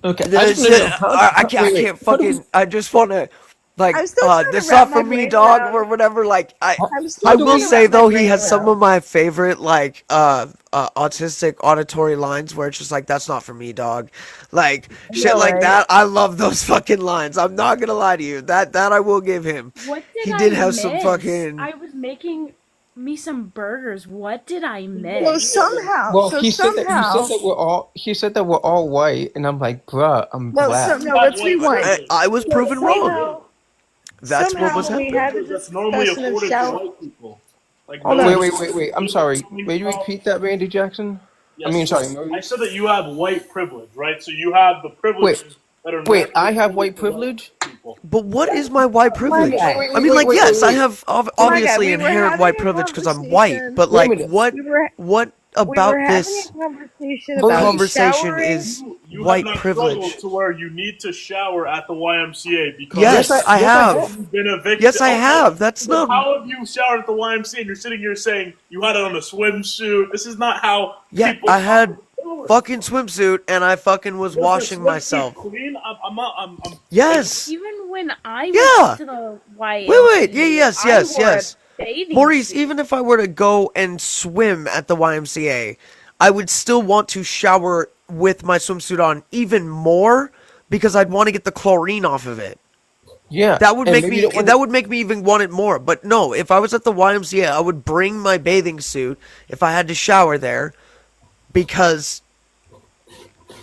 Okay, I just wanna know how- can't wait, fucking. I just want to. Like, I'm still trying to this wrap not for my me, brain dog, around. or whatever. Like, I'm still I trying will to say wrap my though, he brain has some around. of my favorite like autistic auditory lines where it's just like, that's not for me, dog. Like shit know, like right? that. I love those fucking lines. I'm not gonna lie to you. That I will give him. What did He I did have miss? some fucking. I was making me some burgers. What did I Well, miss? somehow, Well, so he said that somehow, he said that we're all white, and I'm like, bruh, I'm well, so black. no, let's rewind. I was So proven wrong. somehow, That's what was somehow we happening. had a That's normally discussion of afforded to shower. white people. Like, Hold no, on. Wait. I'm sorry. Will you repeat that, Randy Jackson? I mean, sorry. I said that you have white privilege, right? So you have the privileges that are Wait, I naturally have white afforded to privilege? people. But what is my white privilege? guy. I mean, like, yes, I have My guy, obviously we were inherent having white a privilege because I'm white. conversation. But Wait a like, minute. what We were about having this a conversation But about conversation showering. is You white have not privilege? struggled to where you need to shower at the YMCA because Yes, I have. you've been evicted. Yes, I Okay, have. That's but not. how have you showered at the YMCA and you're sitting here saying you had it on a swimsuit? This is not how Yeah, people I had shower. fucking swimsuit and I fucking was Was the washing swimsuit myself. Clean? I'm not. I'm Yes. Even when I Yeah. went to the YMCA, Wait. Yeah. Yes. I Yes. wore Yes. a bathing Maurice, suit. even if I were to go and swim at the YMCA, I would still want to shower with my swimsuit on even more because I'd want to get the chlorine off of it. Yeah. That would and make maybe me you don't wanna- that would make me even want it more. But no, if I was at the YMCA, I would bring my bathing suit if I had to shower there because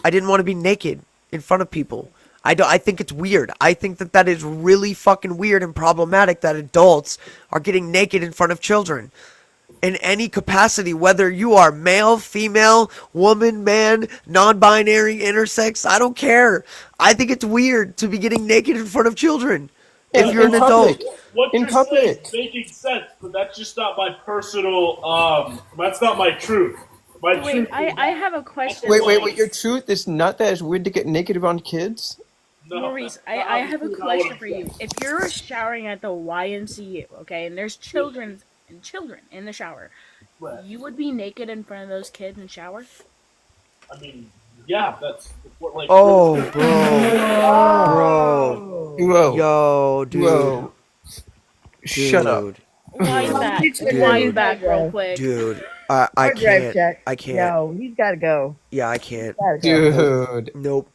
I didn't want to be naked in front of people. I think it's weird. I think that is really fucking weird and problematic that adults are getting naked in front of children. In any capacity, whether you are male, female, woman, man, non-binary, intersex, I don't care. I think it's weird to be getting naked in front of children if you're an adult. What In you're saying public. is making sense, but that's just not my personal. That's not my truth. My Wait, truth. I have a question. Wait. Your truth is not that it's weird to get naked around kids? Maurice, I have a question for you. If you're showering at the YMCU, okay, and there's children in the shower, you would be naked in front of those kids and shower? I mean, yeah, that's what like. Oh, bro. Whoa. Yo, dude. Whoa. Shut up. Wind back. Dude. Wind back real quick. Dude, I Hard drive can't. check. I can't. No, he's got to go. Yeah, I can't. Gotta go. Dude. Nope.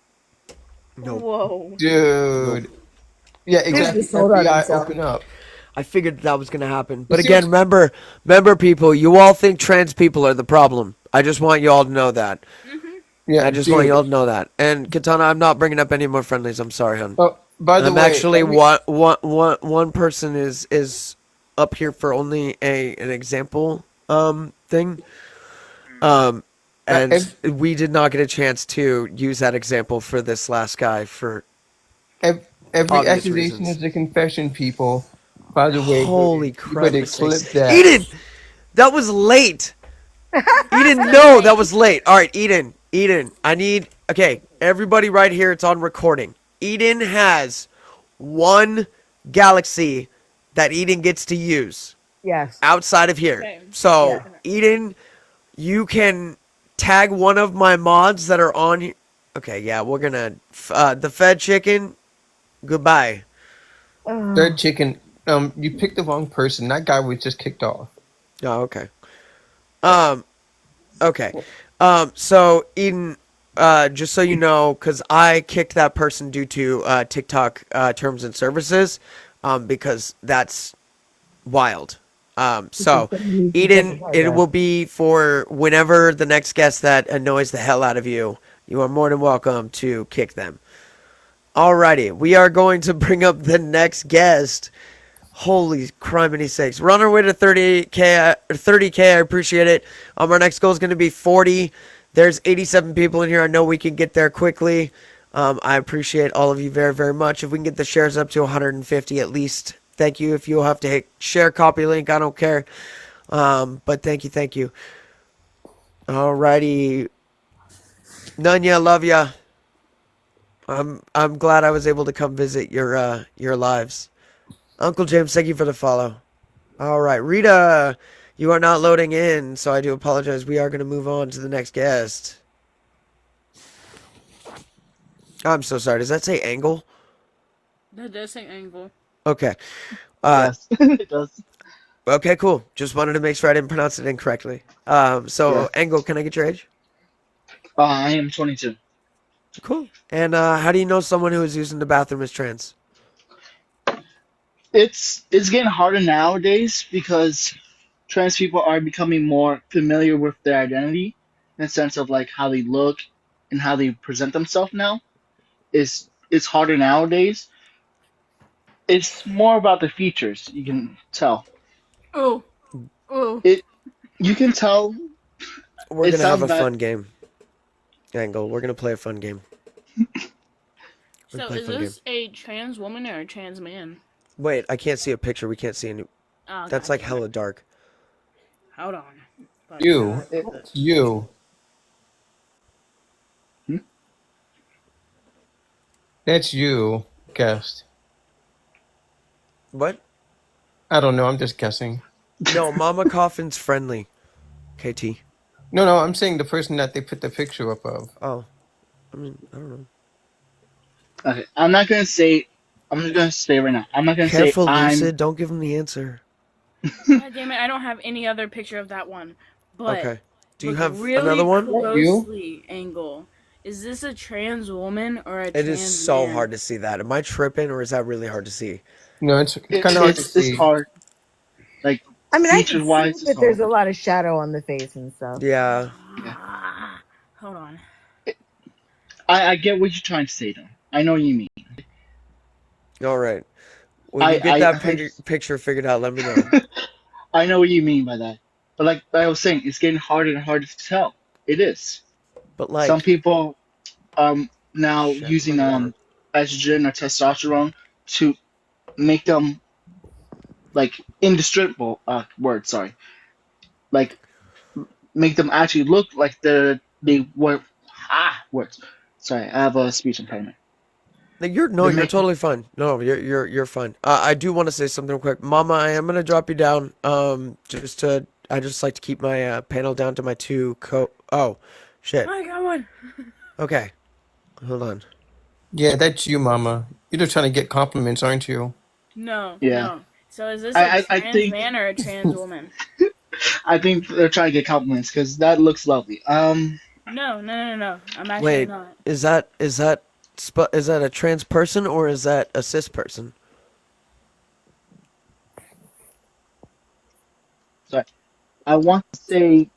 Whoa. Dude. Yeah, exactly. just sold out FBI, himself. open up. I figured that was gonna happen. But see again, what's- remember, people, you all think trans people are the problem. I just want you all to know that. Yeah, I just dude. want you all to know that. And Katana, I'm not bringing up any more friendlies. I'm sorry, hon. Oh, by the I'm way, actually let me- one person is up here for only an example thing. And we did not get a chance to use that example for this last guy for Every obvious accusation reasons. is a confession, people. By the way, Holy you crap! better clip that. Eden, that was late. Eden, no, that was late. All right, Eden, I need. Okay, everybody, right here, it's on recording. Eden has one galaxy that Eden gets to use Yes. outside of here. Okay. So, Yeah. Eden, you can tag one of my mods that are on here. Okay, yeah, we're gonna the Fed chicken. Goodbye. Third chicken. You picked the wrong person. That guy was just kicked off. Oh, okay. Okay. So Eden, just so you know, because I kicked that person due to TikTok terms and services, because that's wild. So Eden, it will be for whenever the next guest that annoys the hell out of you. You are more than welcome to kick them. Alrighty, we are going to bring up the next guest. Holy criminy sakes. We're on our way to 30K. I appreciate it. Our next goal is going to be 40. There's 87 people in here. I know we can get there quickly. I appreciate all of you very, very much. If we can get the shares up to 150 at least, thank you. If you'll have to hit share, copy link, I don't care. But thank you. Alrighty. Nunya, love ya. I'm glad I was able to come visit your lives. Uncle James, thank you for the follow. All right, Rita, you are not loading in, so I do apologize. We are going to move on to the next guest. I'm so sorry. Does that say angle? That does say angle. Okay. Yes, it does. Okay, cool. Just wanted to make sure I didn't pronounce it incorrectly. Yeah. So Engel, can I get your age? I am 22. Cool. And how do you know someone who is using the bathroom is trans? It's getting harder nowadays because trans people are becoming more familiar with their identity in the sense of like how they look and how they present themselves now. It's harder nowadays. It's more about the features. You can tell. Oh, oh. It you can tell. We're It gonna have sounds a bad. fun game. Engel, we're gonna play a fun game. So is this a trans woman or a trans man? Wait, I can't see a picture. We can't see any. Oh, That's God like damn it. hella dark. Hold on. But, You. It, You. Hmm? That's you, guessed. What? I don't know. I'm just guessing. No, Mama Coffin's friendly. KT. No, I'm saying the person that they put the picture up of. Oh, I mean, I don't know. okay, I'm not gonna say. I'm just gonna say right now. I'm not gonna say Careful, I'm. Lucid. Don't give him the answer. God damn it, I don't have any other picture of that one. But Okay. Do you look have really another one? closely, Angle. Is this a trans woman or a It trans is so man? hard to see that. Am I tripping, or is that really hard to see? No, it's It, kind of hard to it's see. hard. Like I mean, I features can see wise, it's that there's a hard. lot of shadow on the face and stuff. Yeah. Yeah. Ah, hold on. I get what you're trying to say though. I know what you mean. All right. When you get I that heard. picture figured out, let me know. I know what you mean by that. But like I was saying, it's getting harder and harder to tell. It is. But Some like, people now shit, using my water. estrogen or testosterone to make them like indestructible word, sorry. Like make them actually look like they were words. Sorry, I have a speech impediment. Like, They you're make totally fine. No, you're fine. I do want to say something real quick, Mama. I am gonna drop you down. I just like to keep my panel down to my two Oh, shit. I got one. Okay, hold on. Yeah, that's you, Mama. You're just trying to get compliments, aren't you? No, Yeah. no. So is this I a I, I trans think man or a trans woman? I think they're trying to get compliments because that looks lovely. No. I'm actually Wait, not. is that a trans person or is that a cis person? Sorry. I want to say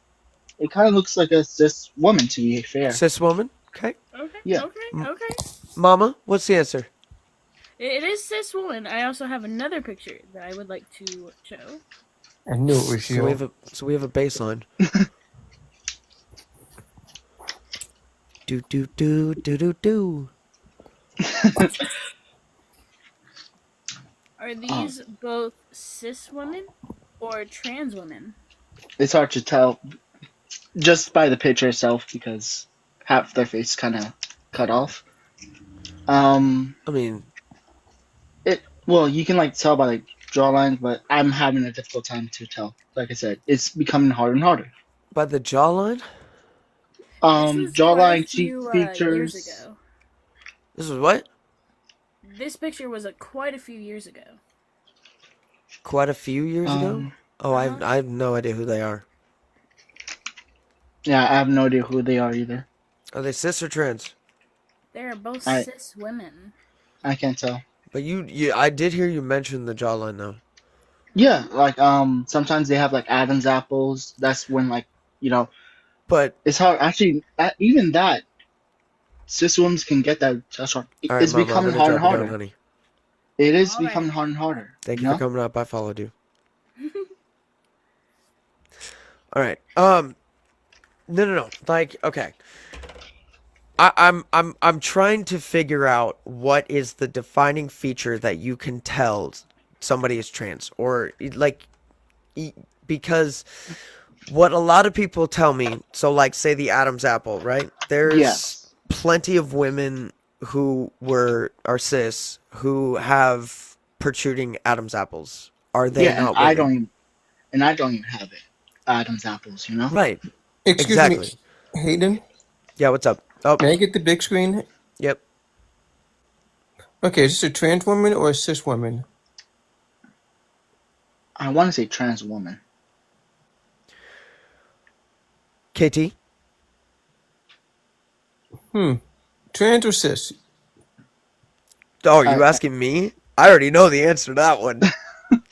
it kind of looks like a cis woman to be fair. Cis woman? Okay. Okay, Yeah. okay. Mama, what's the answer? It is cis woman. I also have another picture that I would like to show. I knew it was So we you. have a baseline. Do. Are these both cis women or trans women? It's hard to tell just by the picture itself because half their face kind of cut off. Um, I mean, well, you can like tell by like jawline, but I'm having a difficult time to tell. Like I said, it's becoming harder and harder. by the jawline? This was quite a Jawline, cheek few years features. ago. This was what? This picture was quite a few years ago. Quite a few years ago? Um, Oh, I have no idea who they are. yeah, I have no idea who they are either. Are they cis or trans? They are both I cis women. I can't tell. But I did hear you mention the jawline though. Yeah, like sometimes they have like Adam's apples. That's when like But it's hard. Actually, even that cis women can get that. That's hard. all right, It's Mama, I'm becoming gonna harder and drop you down, harder. honey. It is All right. becoming harder and harder. Thank You you for know? coming up. I followed you. All right. No. Like, okay. I'm trying to figure out what is the defining feature that you can tell somebody is trans or like because what a lot of people tell me, so like say the Adam's apple, right? There's Yes. plenty of women who are cis who have protruding Adam's apples. Are they Yeah, not women? I don't even have it. Adam's apples, you know? Right. Excuse Exactly. me, Hayden. Yeah, what's up? Oh, May I get the big screen? yep. Okay, is this a trans woman or a cis woman? I want to say trans woman. KT? Trans or cis? Oh, are you asking me? I already know the answer to that one.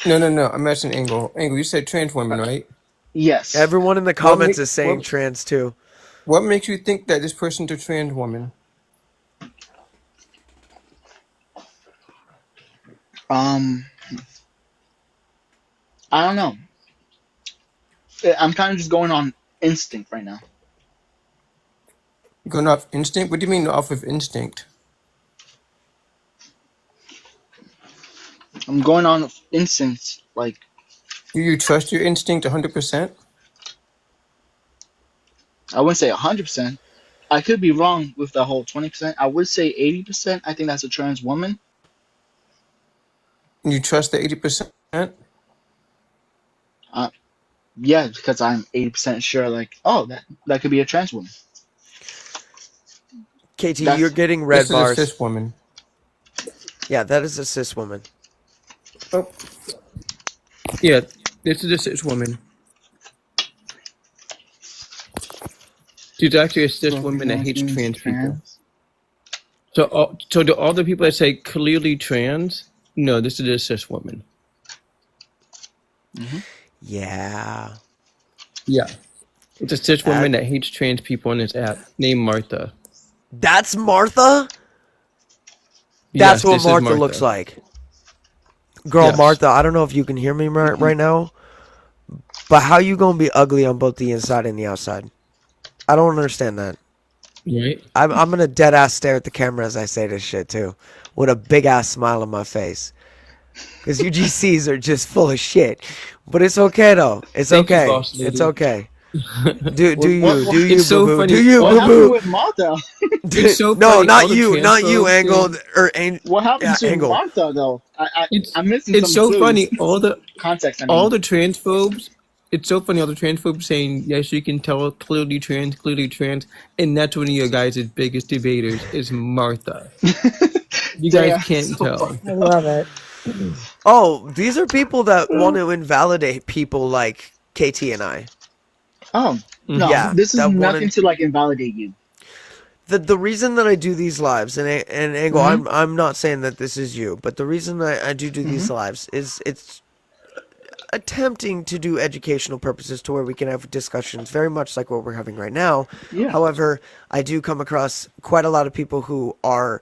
No. I'm asking Angle. Angle, you said trans woman, right? Yes. Everyone in the What comments ma- is saying what- trans too. What makes you think that this person's a trans woman? I don't know. I'm kind of just going on instinct right now. Going off instinct? What do you mean off of instinct? I'm going on instinct. Like, Do you trust your instinct 100%? I wouldn't say 100%. I could be wrong with the whole 20%. I would say 80%. I think that's a trans woman. You trust the 80%? Yeah, because I'm 80% sure. Like, oh, that could be a trans woman. KT, That's- you're getting red This is a bars. cis woman. Yeah, that is a cis woman. Oh. Yeah, this is a cis woman. She's actually a cis woman that hates trans people. So do all the people that say clearly trans? No, this is a cis woman. Yeah. Yeah. It's a cis woman that hates trans people on this app named Martha. That's Martha? Yes, That's what this is Martha looks like. Girl, Yes. Martha, I don't know if you can hear me right now, but how you gonna be ugly on both the inside and the outside? I don't understand that. Right? I'm gonna dead ass stare at the camera as I say this shit too, with a big ass smile on my face. Because UGCs are just full of shit, but it's okay though. It's Thank you, okay. boss lady. It's okay. Do you It's so boo boo? funny. Do you What boo happened boo? with Martha? It's so No, funny, all not the you, not you, transphobes Angle do- or What happened to Angle. Martha though? I'm missing It's some so clues. funny. All the Context. I mean. all the transphobes. It's so funny. All the transphobes saying yes, you can tell clearly trans, and that's one of your guys' biggest debaters is Martha. You They guys are can't so tell. I love it. Oh, these are people that want to invalidate people like KT and I. Oh no, Yeah, this is that nothing wanted- to like invalidate you. The reason that I do these lives and Angle, Mhm. I'm not saying that this is you, but the reason I do these lives is it's attempting to do educational purposes to where we can have discussions very much like what we're having right now. Yeah. However, I do come across quite a lot of people who are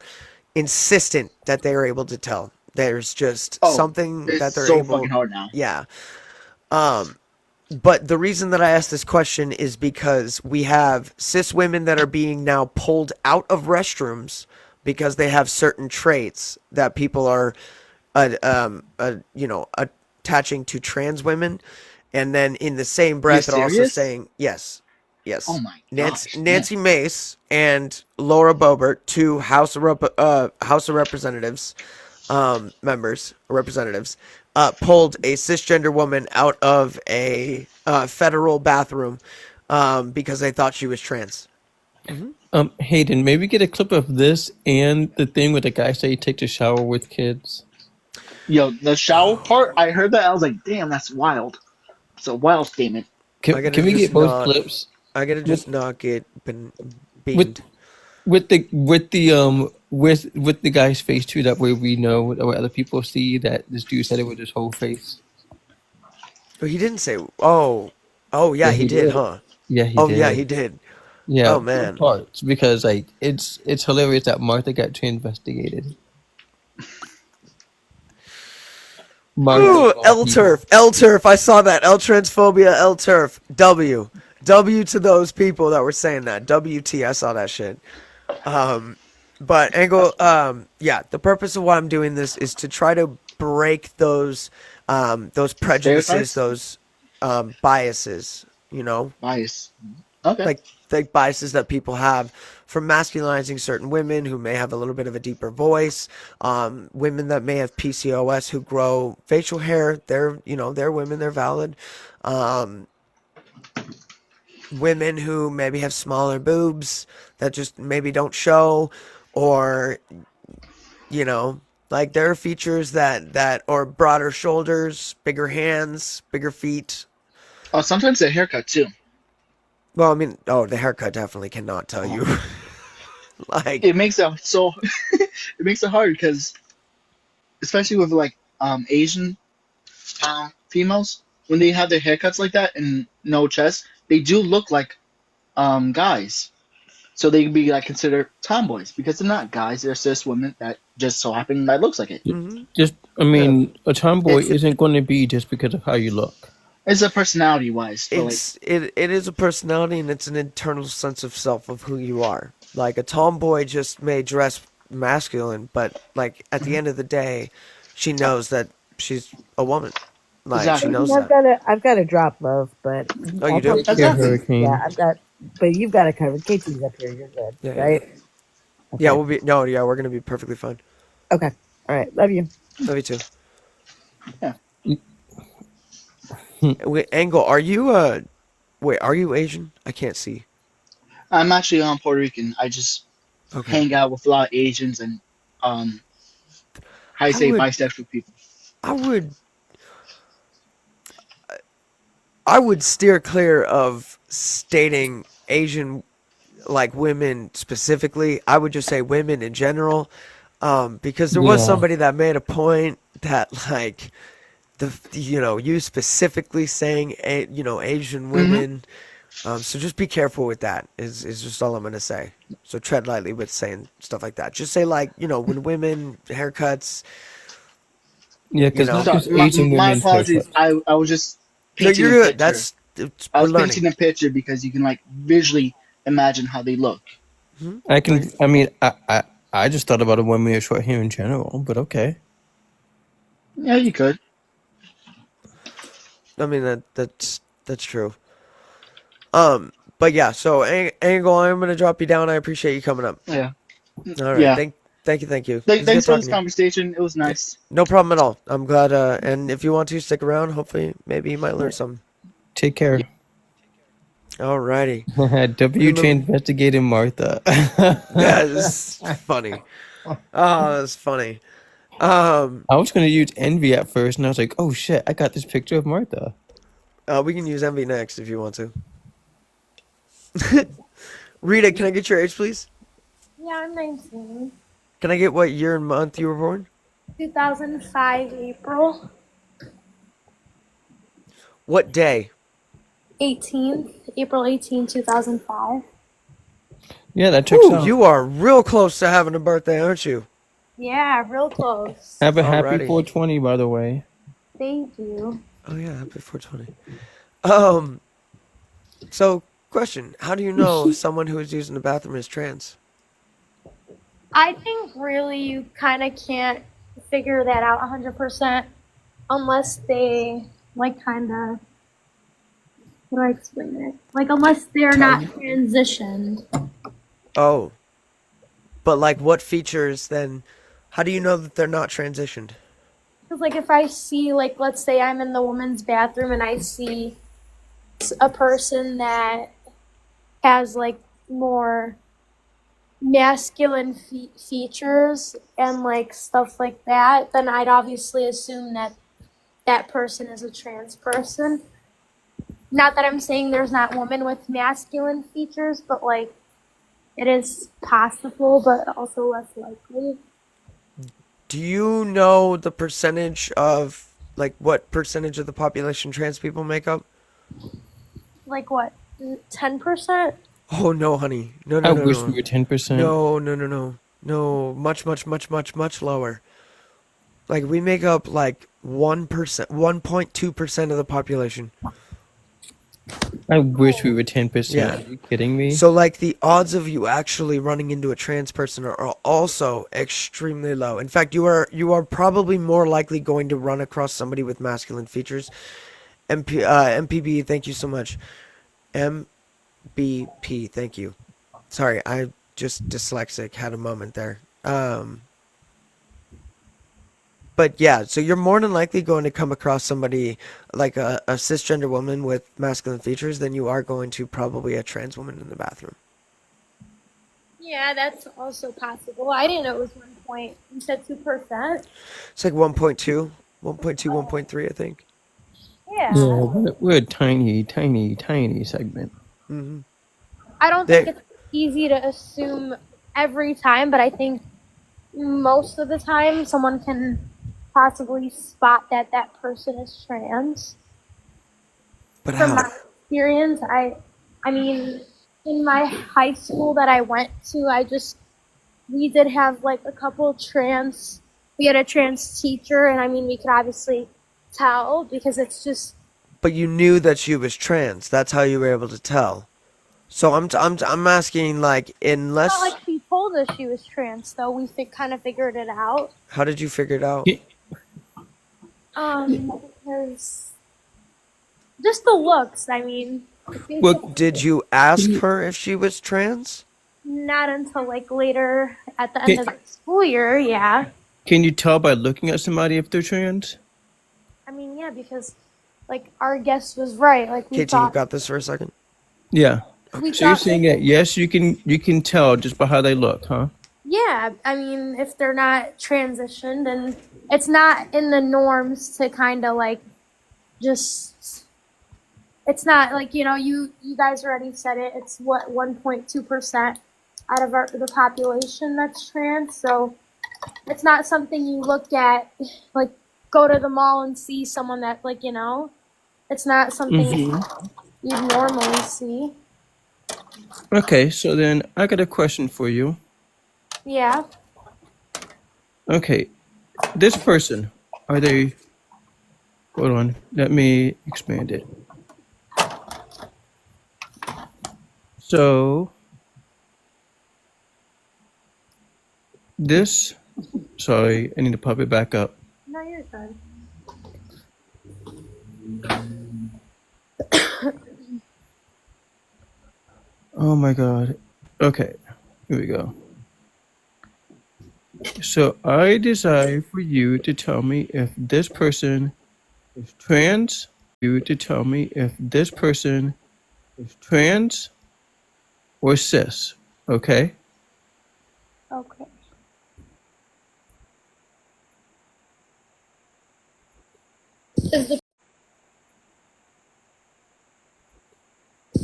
insistent that they are able to tell. There's just Oh, something it's that they're so able. fucking hard now. Yeah. But the reason that I asked this question is because we have cis women that are being now pulled out of restrooms because they have certain traits that people are, attaching to trans women, and then in the same breath, they're also serious? saying yes. Oh my Nancy, gosh, Nancy Mace and Laura Boebert, two House of Representatives representatives, pulled a cisgender woman out of a federal bathroom because they thought she was trans. Hayden, maybe get a clip of this and the thing with the guy say he takes a shower with kids. Yo, the shower part, I heard that. I was like, damn, that's wild. It's a wild statement. Can we get both clips? I gotta just not get beamed. With the guy's face too. That way we know what other people see that this dude said it with his whole face. But he didn't say. Oh yeah, he did, huh? Yeah, he Oh did. yeah, he did. Yeah. Oh man. Parts because like it's hilarious that Martha got investigated. Ooh, L turf. I saw that. L transphobia. L turf. W to those people that were saying that. WT. I saw that shit. But Angle. Yeah. The purpose of why I'm doing this is to try to break those prejudices, Stereotypes? those biases. You know. Bias. Okay. Like biases that people have from masculinizing certain women who may have a little bit of a deeper voice, women that may have PCOS who grow facial hair, they're women, they're valid. Women who maybe have smaller boobs that just maybe don't show, or Like there are features that or broader shoulders, bigger hands, bigger feet. Oh, sometimes the haircut too. Well, I mean, the haircut definitely cannot tell you. Like, It makes it so it makes it hard because especially with like Asian females when they have their haircuts like that and no chest, they do look like guys. So they can be like considered tomboys because they're not guys; they're cis women that just so happen that looks like it. Just, I mean, a tomboy isn't going to be just because of how you look. It's a personality wise. it is a personality and it's an internal sense of self of who you are. Like a tomboy just may dress masculine, but like at the end of the day, she knows that she's a woman. Like she knows that. I've got to drop love, but Oh, you do? Yeah, Hurricane. Yeah, I've got, but you've got to cover. KT's up here. You're good, Yeah, yeah. right? Yeah, we're gonna be perfectly fine. Okay. All right. Love you. Love you too. Yeah. Wait, Angle, are you are you Asian? I can't see. I'm actually Puerto Rican. I just hang out with a lot of Asians and how you say bisexual people. I would steer clear of stating Asian like women specifically. I would just say women in general, because there was somebody that made a point that like you specifically saying Asian women. So just be careful with that. Is just all I'm gonna say. So tread lightly with saying stuff like that. Just say like when women haircuts. Yeah, because not just my Asian women's apologies. haircuts. I was just No, painting you're a good. picture. I We're was learning. painting a picture because you can like visually imagine how they look. I just thought about a woman with short hair in general, but okay. Yeah, you could. I mean that's true. But yeah. So Angle, I'm gonna drop you down. I appreciate you coming up. Yeah. All right. Yeah. Thank you. It was Thanks good for this talking to you. conversation. It was nice. No problem at all. I'm glad. And if you want to stick around, hopefully, maybe you might learn something. Take care. Alrighty. WJ investigating Martha. Yeah, this is funny. Oh, that's funny. I was going to use Envy at first, and I was like, oh shit, I got this picture of Martha. We can use Envy next if you want to. Rita, can I get your age, please? Yeah, I'm 19. Can I get what year and month you were born? 2005 April What day? 18th, April 18, 2005. Yeah, that checks out. You are real close to having a birthday, aren't you? Yeah, real close. Have a happy Alrighty. 420, by the way. Thank you. Oh yeah, happy 420. So question: how do you know someone who is using the bathroom is trans? I think really you kind of can't figure that out 100% unless they, like, kind of, how do I explain it? Like, unless they're not transitioned. Oh, but like, what features then? How do you know that they're not transitioned? Because, like, if I see, like, let's say I'm in the woman's bathroom and I see a person that has, like, more masculine features and, like, stuff like that, then I'd obviously assume that that person is a trans person. Not that I'm saying there's not women with masculine features, but, like, it is possible, but also less likely. Do you know the percentage of, like, what percentage of the population trans people make up? Like, what, 10%? Oh, no, honey. No. I wish we were 10%. No, much lower. Like, we make up, like, 1%, 1.2% of the population. I wish we were 10%. Yeah. Are you kidding me? So, like, the odds of you actually running into a trans person are also extremely low. In fact, you are probably more likely going to run across somebody with masculine features. MPB, thank you so much. MBP, thank you. Sorry, I just dyslexic, had a moment there. But yeah, so you're more than likely going to come across somebody like a cisgender woman with masculine features than you are going to probably a trans woman in the bathroom. Yeah, that's also possible. I didn't know it was point. You said 2%. It's like 1.2, 1.2, 1.3, I think. Yeah. Yeah, we're a tiny, tiny, tiny segment. Mm-hmm. I don't think it's easy to assume every time, but I think most of the time someone can possibly spot that that person is trans. But From how? my experience, I mean, in my high school that I went to, we did have like a couple we had a trans teacher, and I mean, we could obviously tell because it's just. But you knew that she was trans. That's how you were able to tell. So I'm asking, like, unless. It's not like she told us she was trans, though. We kind of figured it out. How did you figure it out? Because just the looks. I mean. Did you ask her if she was trans? Not until like later at the end of the school year. Yeah. Can you tell by looking at somebody if they're trans? I mean, yeah, because like our guess was right. Like we KT, you got this for a second? Yeah. We So you're thought- saying that yes, you can tell just by how they look, huh? Yeah, I mean, if they're not transitioned and it's not in the norms to kind of like just. It's not like, you know, you guys already said it. It's 1.2% out of the population that's trans. So it's not something you look at, like go to the mall and see someone that, like, you know, it's not something you'd normally see. Okay, so then I got a question for you. Yeah. Okay, this person, are they? Hold on, let me expand it. So this, sorry, I need to pop it back up. No, you're good. Oh my God. Okay, here we go. So I desire for you to tell me if this person is trans. You to tell me if this person is trans or cis. Okay? Okay.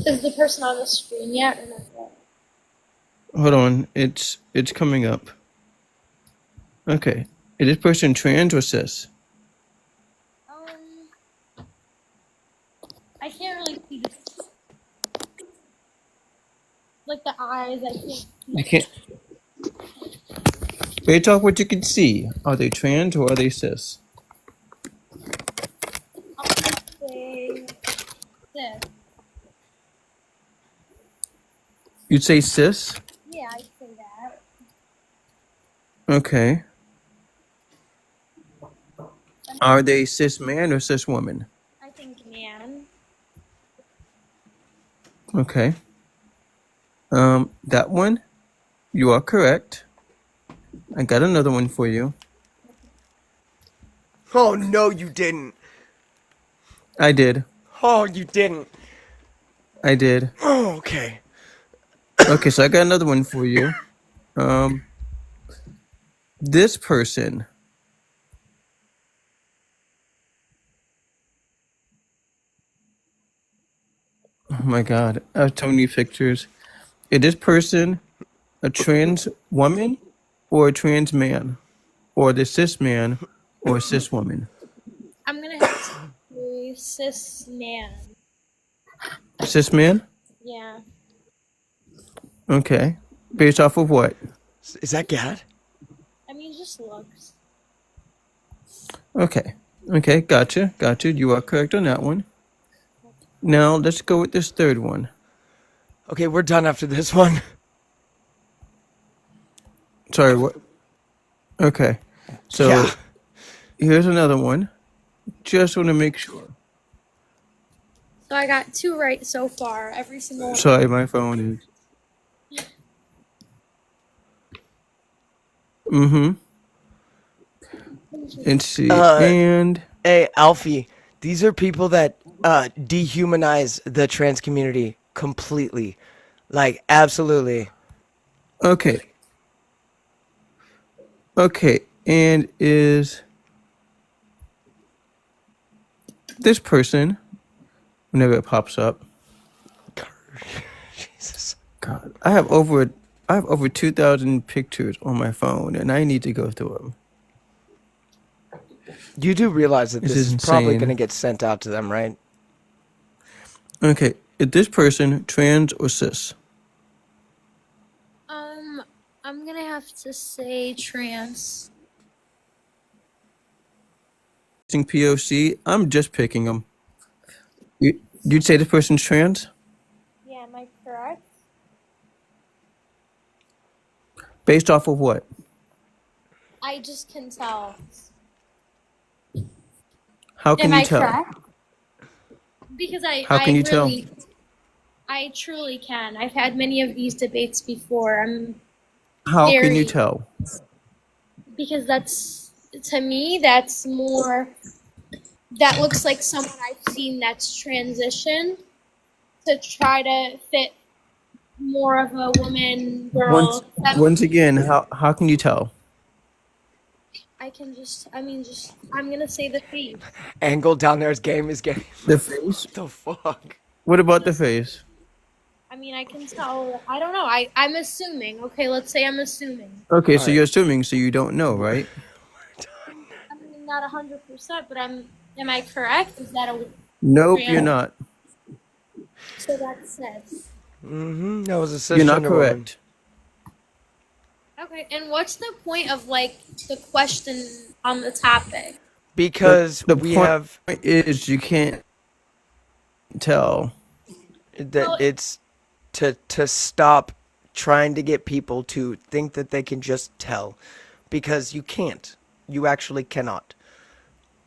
Is the person on the screen yet or not yet? Hold on, it's coming up. Okay. Is this person trans or cis? I can't really see the like the eyes. I can't. You can't. Based off what you can see, are they trans or are they cis? Say this. You'd say cis? Yeah, I'd say that. Okay. Are they cis man or cis woman? I think man. Okay. That one, you are correct. I got another one for you. Oh, no, you didn't. I did. Oh, you didn't. I did. Oh, okay. Okay, so I got another one for you. This person. Oh my God, I have so many pictures. Is this person a trans woman or a trans man? Or the cis man or cis woman? I'm gonna have to say cis man. Cis man? Yeah. Okay. Based off of what? Is that Gad? I mean, just looks. Okay. Okay, gotcha. Gotcha. You are correct on that one. Now let's go with this third one. Okay, we're done after this one. Sorry, what? Okay. So Yeah. here's another one. Just want to make sure. So I got 2 right so far. Every single one. Sorry, my phone is. Mm-hmm. Let's see. And Hey, Alfie, these are people that dehumanize the trans community completely. Like, absolutely. okay. Okay, and is this person, whenever it pops up, Jesus. God, I have over 2,000 pictures on my phone, and I need to go through them. You do realize that This this is is probably going to insane. get sent out to them, right? Okay, is this person trans or cis? I'm gonna have to say trans. Using POC, I'm just picking them. You'd say this person's trans Yeah, am I correct? based off of what? I just can tell. How can Am you I tell? correct? Because How can you tell? I truly can. I've had many of these debates before. I'm How can you very, tell? because to me, that's more, that looks like someone I've seen that's transitioned to try to fit more of a woman, Once girl. once again, how can you tell? I'm gonna say the face. Angle down there's game is game. The face? What the fuck? What about the face? I mean, I can tell. I don't know. I'm assuming. Okay, let's say I'm assuming. Okay, so Alright. you're assuming, so you don't know, right? I mean, not 100%, but am I correct? Is that a Nope, trans? you're not. So that's cis. Mm-hmm. That was a You're not cisgender woman. correct. Okay, and what's the point of like the question on the topic? Because The we point have is you can't tell. that Well, it's to stop trying to get people to think that they can just tell, because you can't. You actually cannot.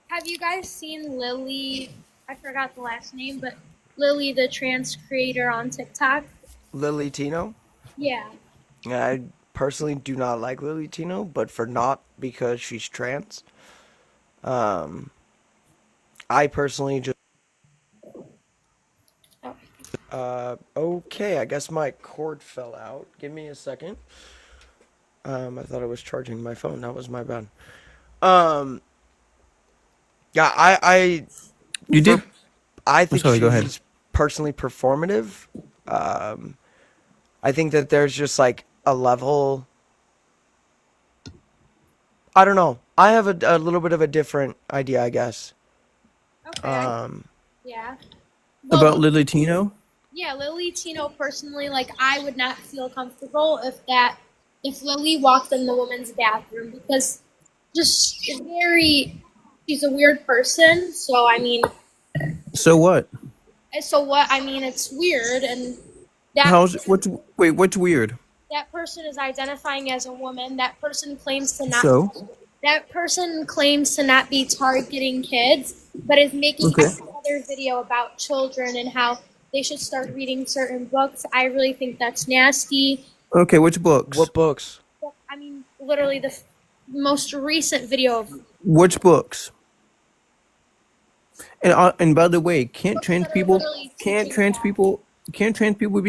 have you guys seen Lily? I forgot the last name, but Lily, the trans creator on TikTok. Lily Tino? Yeah. I personally do not like Lily Tino, but for not because she's trans. I personally just okay, I guess my cord fell out. Give me a second. I thought I was charging my phone. That was my bad. Yeah, You did. I I'm think sorry. Go ahead. she's personally performative. I think that there's just like a level. I don't know. I have a little bit of a different idea, I guess. Okay. Yeah. About Well, Lily Tino? yeah, Lily Tino personally, like I would not feel comfortable if Lily walked in the woman's bathroom because she's a weird person. So I mean, So what? it's weird, and that what's weird? that person is identifying as a woman. That person claims to not. So? That person claims to not be targeting kids, but is making Okay. another video about children and how they should start reading certain books. I really think that's nasty. Okay, which books? What books? I mean, literally the most recent video of Which books? And by the way, can't trans people be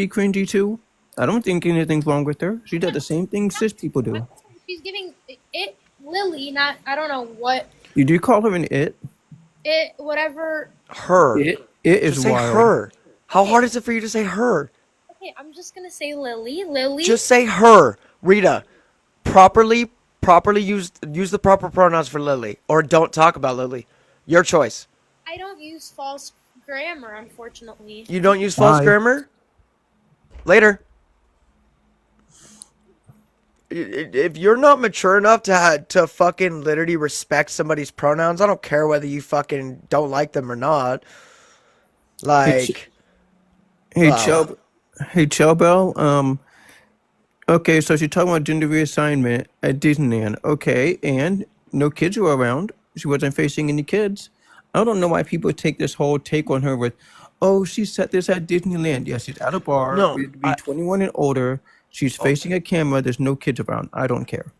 cringy too? I don't think anything's wrong with her. She does the same thing cis people do. she's giving it Lily, not I don't know what You do call her an it? whatever. Her. It is Just say wild. her. How hard is it for you to say her? Okay, I'm just gonna say Lily. Lily. Just say her. Rita, properly use the proper pronouns for Lily, or don't talk about Lily. Your choice. I don't use false grammar, unfortunately. You don't use false Bye. grammar? Later. If you're not mature enough to fucking literally respect somebody's pronouns, I don't care whether you fucking don't like them or not. Like, Hey, wow. Bell. Okay, so she's talking about gender reassignment at Disneyland. Okay, and no kids were around. She wasn't facing any kids. I don't know why people take this whole take on her with, oh, she said this at Disneyland. Yes, she's at a bar. No, We'd be 21 and older. She's facing a camera. There's no kids around. I don't care.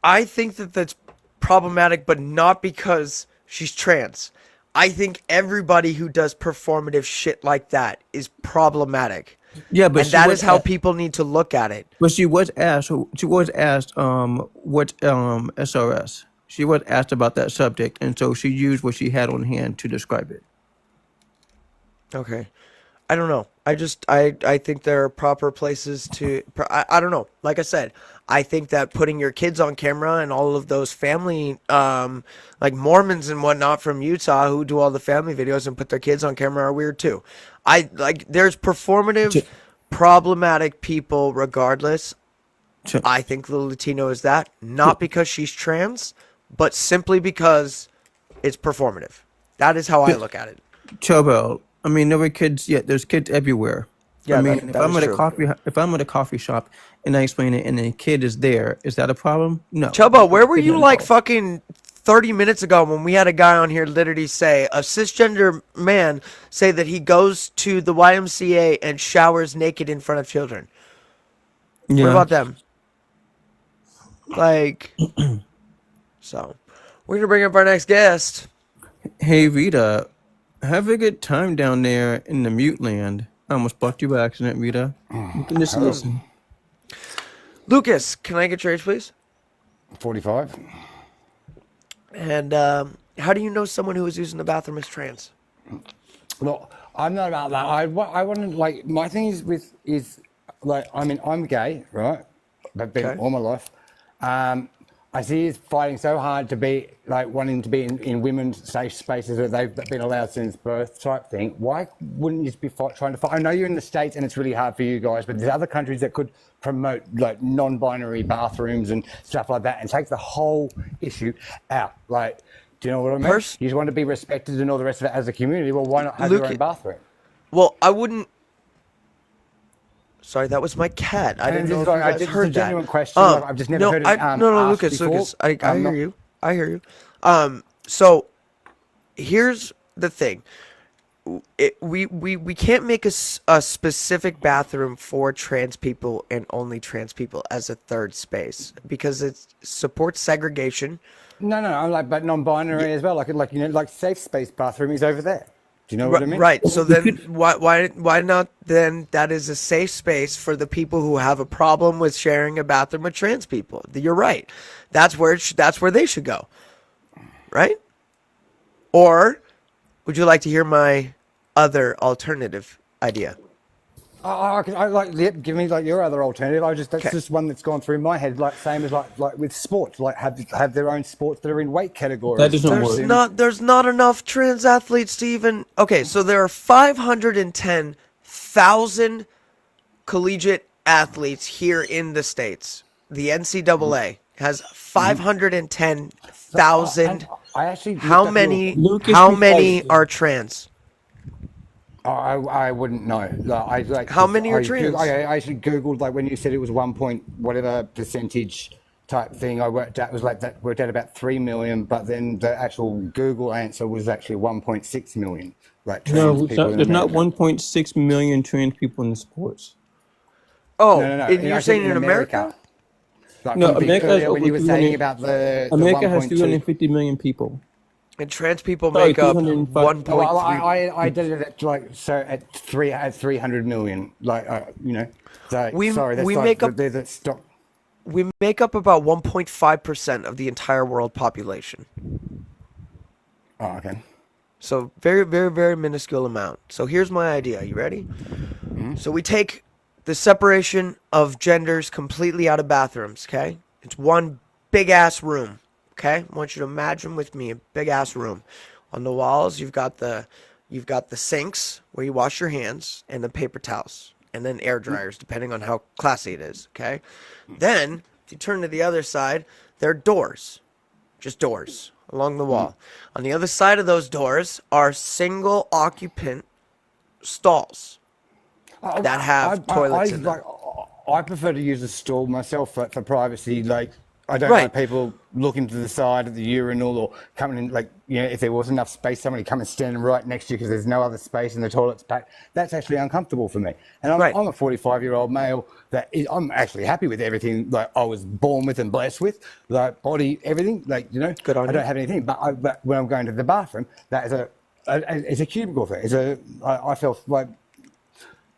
I think that that's problematic, but not because she's trans. I think everybody who does performative shit like that is problematic. Yeah, but And she that was is how at, people need to look at it. but she was asked. She was asked what SRS. She was asked about that subject, and so she used what she had on hand to describe it. Okay. I don't know. I think there are proper places to. I don't know. Like I said, I think that putting your kids on camera and all of those family, like Mormons and whatnot from Utah who do all the family videos and put their kids on camera are weird too. I like. There's performative, problematic people regardless. I think the Latino is that not because she's trans, but simply because it's performative. That is how I look at it. Chobel, I mean, there were kids. Yeah, there's kids everywhere. Yeah, I mean, that is true. if I'm at a coffee shop and I explain it, and a kid is there, is that a problem? No. Chubba, where were Kid you not like involved. fucking 30 minutes ago when we had a guy on here literally say, a cisgender man say that he goes to the YMCA and showers naked in front of children? What Yeah. about them? Like, so we're going to bring up our next guest. Hey Rita, have a good time down there in the mute land. I almost blocked you by accident, Rita. You can just listen. Lucas, can I get your age, please? 45. And how do you know someone who is using the bathroom is trans? Look, I'm not about that. I want to, like, my thing is like, I mean, I'm gay, right? I've been Okay. all my life. I see he's fighting so hard to be, like, wanting to be in women's safe spaces that they've been allowed since birth type thing. Why wouldn't you just be trying to fight? I know you're in the States and it's really hard for you guys, but there's other countries that could promote, like, non-binary bathrooms and stuff like that and take the whole issue out. Like, do you know what I mean? You just want to be respected and all the rest of it as a community. Well, why not have your own bathroom? Well, I wouldn't. Sorry, that was my cat. I didn't know if you guys heard that. Genuine question. I've just never heard it no, asked Lucas, before. Lucas. I I'm hear not- you. I hear you. So here's the thing. We can't make a specific bathroom for trans people and only trans people as a third space because it supports segregation. No, I'm like, but non-binary as well. Like you know, like safe space bathroom is over there. Do you know what I mean? Right. So then, why not? Then that is a safe space for the people who have a problem with sharing a bathroom with trans people. You're right. That's where that's where they should go. Right? Or would you like to hear my other alternative idea? I like give me like your other alternative. That's just one that's gone through my head. Like same as like with sports, like have their own sports that are in weight categories. There's not enough trans athletes to even. Okay, so there are 510,000 collegiate athletes here in the States. The NCAA has 510,000. I actually How many are trans? I wouldn't know. How many are trans? I actually googled like when you said it was 1 point whatever percentage type thing. I worked out about 3 million, but then the actual Google answer was actually 1.6 million. Like trans No, people in there's not America. 1.6 million trans people in the sports. Oh, No. and you're saying in America? Like No, from America has Victoria, when over you were saying 300 about the America has 1.2. 350 million people. And trans people Sorry, make up 305 1.3. Well, I did it at like so at 300 million. Like you know, so We- sorry, that's we like, make up- the stock. We make up about 1.5% of the entire world population. Oh, okay. So very, very, very minuscule amount. So here's my idea. You ready? So we take the separation of genders completely out of bathrooms, okay? It's one big ass room, okay? I want you to imagine with me a big ass room. On the walls, you've got the sinks where you wash your hands and the paper towels and then air dryers depending on how classy it is, okay? Then, if you turn to the other side, there are doors. Just doors along the wall. On the other side of those doors are single occupant stalls that have toilets in them. I prefer to use a stall myself for privacy. Like I don't Right. like people looking to the side of the urinal or coming in. Like you know, if there was enough space, somebody come and stand right next to you because there's no other space and the toilet's packed. That's actually uncomfortable for me. And I'm a 45-year-old male I'm actually happy with everything like I was born with and blessed with, like body, everything. Like you know, Good on I you. don't have anything. But when I'm going to the bathroom, that is it's a cubicle thing. I feel like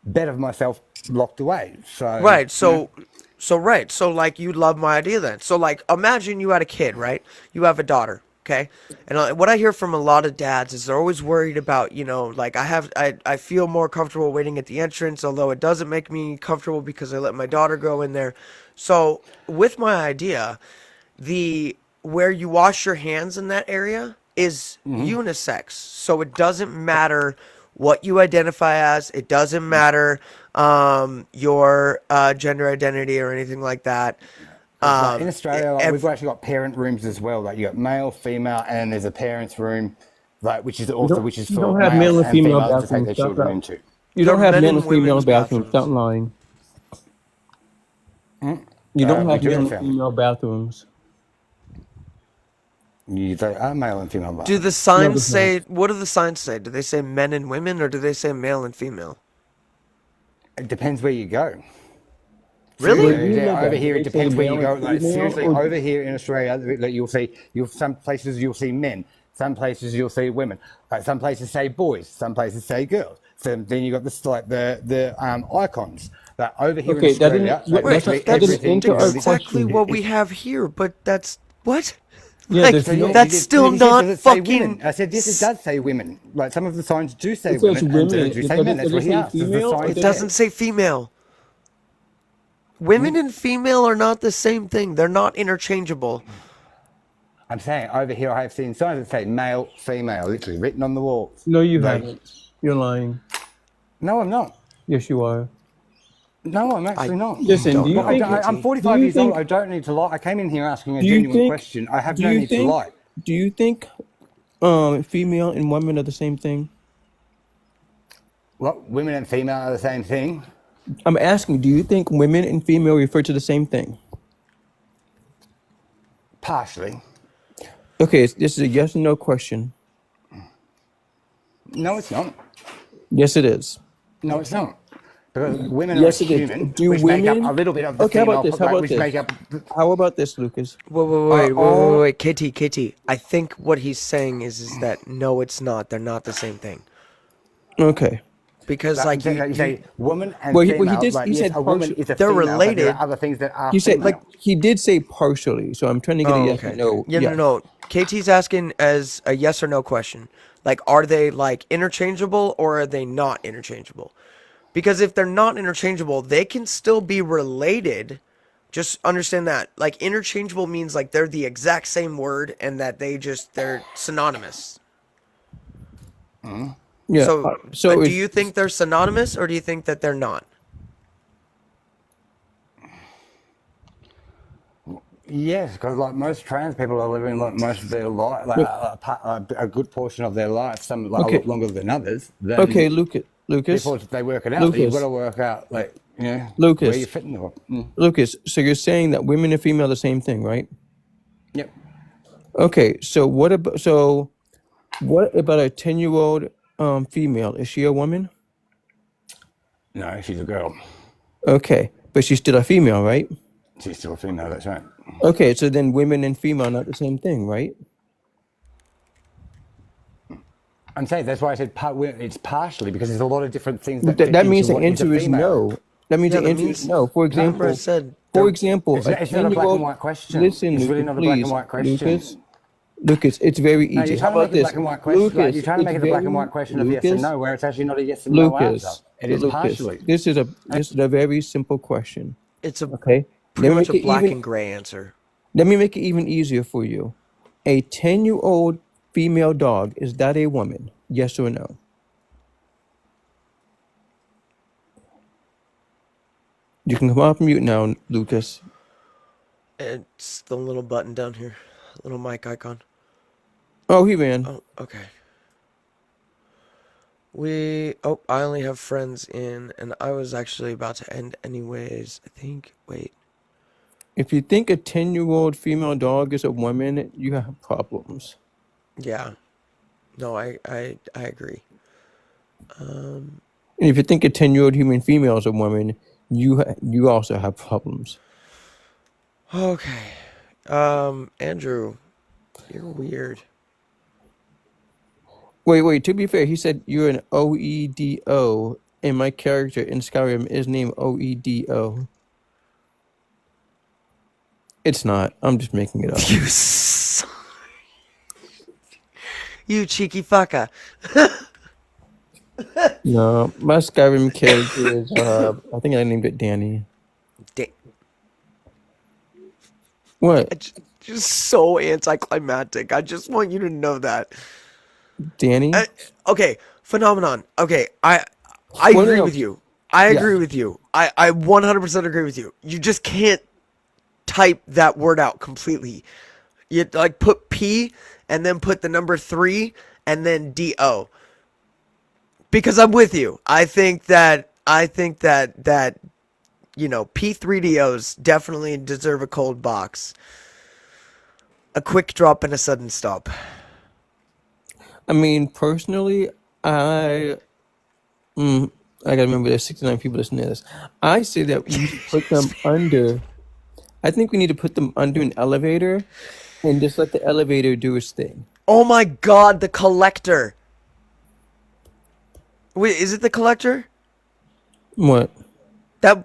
better myself locked away. So Right. So like you love my idea then. So like imagine you had a kid, right? You have a daughter, okay? And what I hear from a lot of dads is they're always worried about, like I feel more comfortable waiting at the entrance, although it doesn't make me comfortable because I let my daughter go in there. So with my idea, the where you wash your hands in that area is unisex. So it doesn't matter what you identify as. It doesn't matter your gender identity or anything like that. Like in Australia, like, we've actually got parent rooms as well. Like you got male, female, and there's a parents' room, like which is You for don't have males male and and female females to take bathrooms. their Stop children that. into. You don't They're have men male and and female women's bathrooms. Stop bathrooms. lying. You don't We have do male have and family. female bathrooms. They are male and female Do bathrooms. the No, signs there's say, not. what do the signs say? Do they say men and women or do they say male and female? It depends where you go. Really? Where Seriously, you live over at, here, do it they say depends where you male go. and Like female, seriously, or over here in Australia, like you'll some places you'll see men, some places you'll see women. Like some places say boys, some places say girls. So then you got this like the icons. That over here in okay? That didn't. Australia, like That's literally that didn't everything answer is our really Exactly question. what we have here, but that's what? Yeah, Like there's So yeah, no. that's still he said, not does it say fucking. women? I said yes, it does say women. Like some of the signs do say It says women, and women. do Does say it, men. That's does it what he say asked. Does the female or sign It does doesn't it? say female. Women and female are not the same thing. They're not interchangeable. I'm saying over here I have seen signs that say male, female, literally written on the walls. No, you Like, haven't. You're lying. no, I'm not. Yes, you are. No, I'm actually not. Listen, don't do you know, think? I'm Katie. 45 Do you years old. think? I don't need to lie. I came in here asking a Do you genuine think? question. I have Do no you need to think? lie. Do you think? Female and women are the same thing. What, women and female are the same thing? I'm asking. Do you think women and female refer to the same thing? Partially. Okay, this is a yes or no question. No, it's not. Yes, it is. No, it's not. Because women Yes, are it is. human, Do which make up women? a little bit of the Okay, how female, about this? How about which this? make up. How about this, Lucas? Wait, Kitty. I think what he's saying is that no, it's not. They're not the same thing. Okay. Because Like, like you say woman and Well, female. he did. Like, He yes, said a woman partial. is a they're female, but there related. are other things that are He said female. he did say partially. So I'm trying to get a Oh, yes or okay. no. Yeah, Yes. no. KT's asking as a yes or no question. Like, are they like interchangeable or are they not interchangeable? Because if they're not interchangeable, they can still be related. Just understand that. Like, interchangeable means like they're the exact same word and that they're synonymous. Yeah. So, So do it's, you think they're synonymous or do you think that they're not? Yes, because like most trans people are living like most of their life, like a good portion of their life, some like a okay. lot longer than others. Then Okay, Lucas. before they work it out, but you've got Lucas. to work out like where you Lucas. fit in the world. Lucas. So you're saying that women and female are the same thing, right? Yep. Okay. So what about a 10-year-old female? Is she a woman? No, she's a girl. Okay, but she's still a female, right? She's still a female. That's right. Okay, so then women and female are not the same thing, right? I'm saying that's why I said it's partially because there's a lot of different things But that fit that means into the what is a answer is female. no. That means Yeah, the that answer means is no. For remember I example, said It's not a black and 10-year-old. white question. Listen, It's really Lucas, not a black and please, white question. Lucas, it's very No, easy. you're How trying to about make a this, black and white question. Lucas? Like, you're trying to make it's it a black and very- white question of yes and Lucas, no, where it's actually not a yes and no answer. Lucas, It is Lucas, partially. this is a very simple question. it's a Okay, pretty let me much make a it black even. and gray answer. Let me make it even easier for you. A 10-year-old female dog, is that a woman? Yes or no? You can come off mute now, Lucas. It's the little button down here, little mic icon. Oh, he ran. Oh, okay. I only have friends in, and I was actually about to end anyways. Wait. If you think a 10-year-old female dog is a woman, you have problems. Yeah. No, I agree. And if you think a 10-year-old human female is a woman, you also have problems. Okay. Andrew, you're weird. Wait. To be fair, he said you're an OEDO, and my character in Skyrim is named Oedo. It's not. I'm just making it up. You cheeky fucker. No, my Skyrim character is I think I named it Danny. What? Just so anticlimactic. I just want you to know that. Danny? Okay, Phenomenon. Okay, I Well, agree no. with you. I Yeah. agree with you. I 100% agree with you. You just can't type that word out completely. You like put P and then put the number 3 and then DO. Because I'm with you. I think that you know, P3DOs definitely deserve a cold box. A quick drop and a sudden stop. I mean, personally, I gotta remember there's 69 people listening to this. I say that we need to put them under. I think we need to put them under an elevator, and just let the elevator do its thing. Oh my god, the Collector. Wait, is it the Collector? What?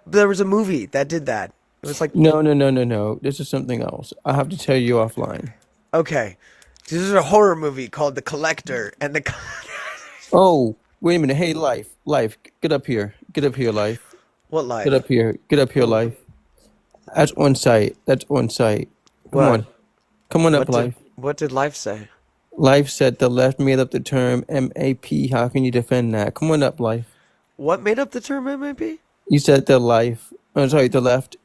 There was a movie that did that. It was like No. This is something else. I have to tell you offline. okay. This is a horror movie called The Collector, and the Oh, wait a minute. Hey, Life, get up here. Get up here, Life. What Life? Get up here. Get up here, Life. That's on site. Come What? on. Come on up, Life. What did Life say? Life said the left made up the term MAP. How can you defend that? Come on up, Life. What made up the term MAP? You said the left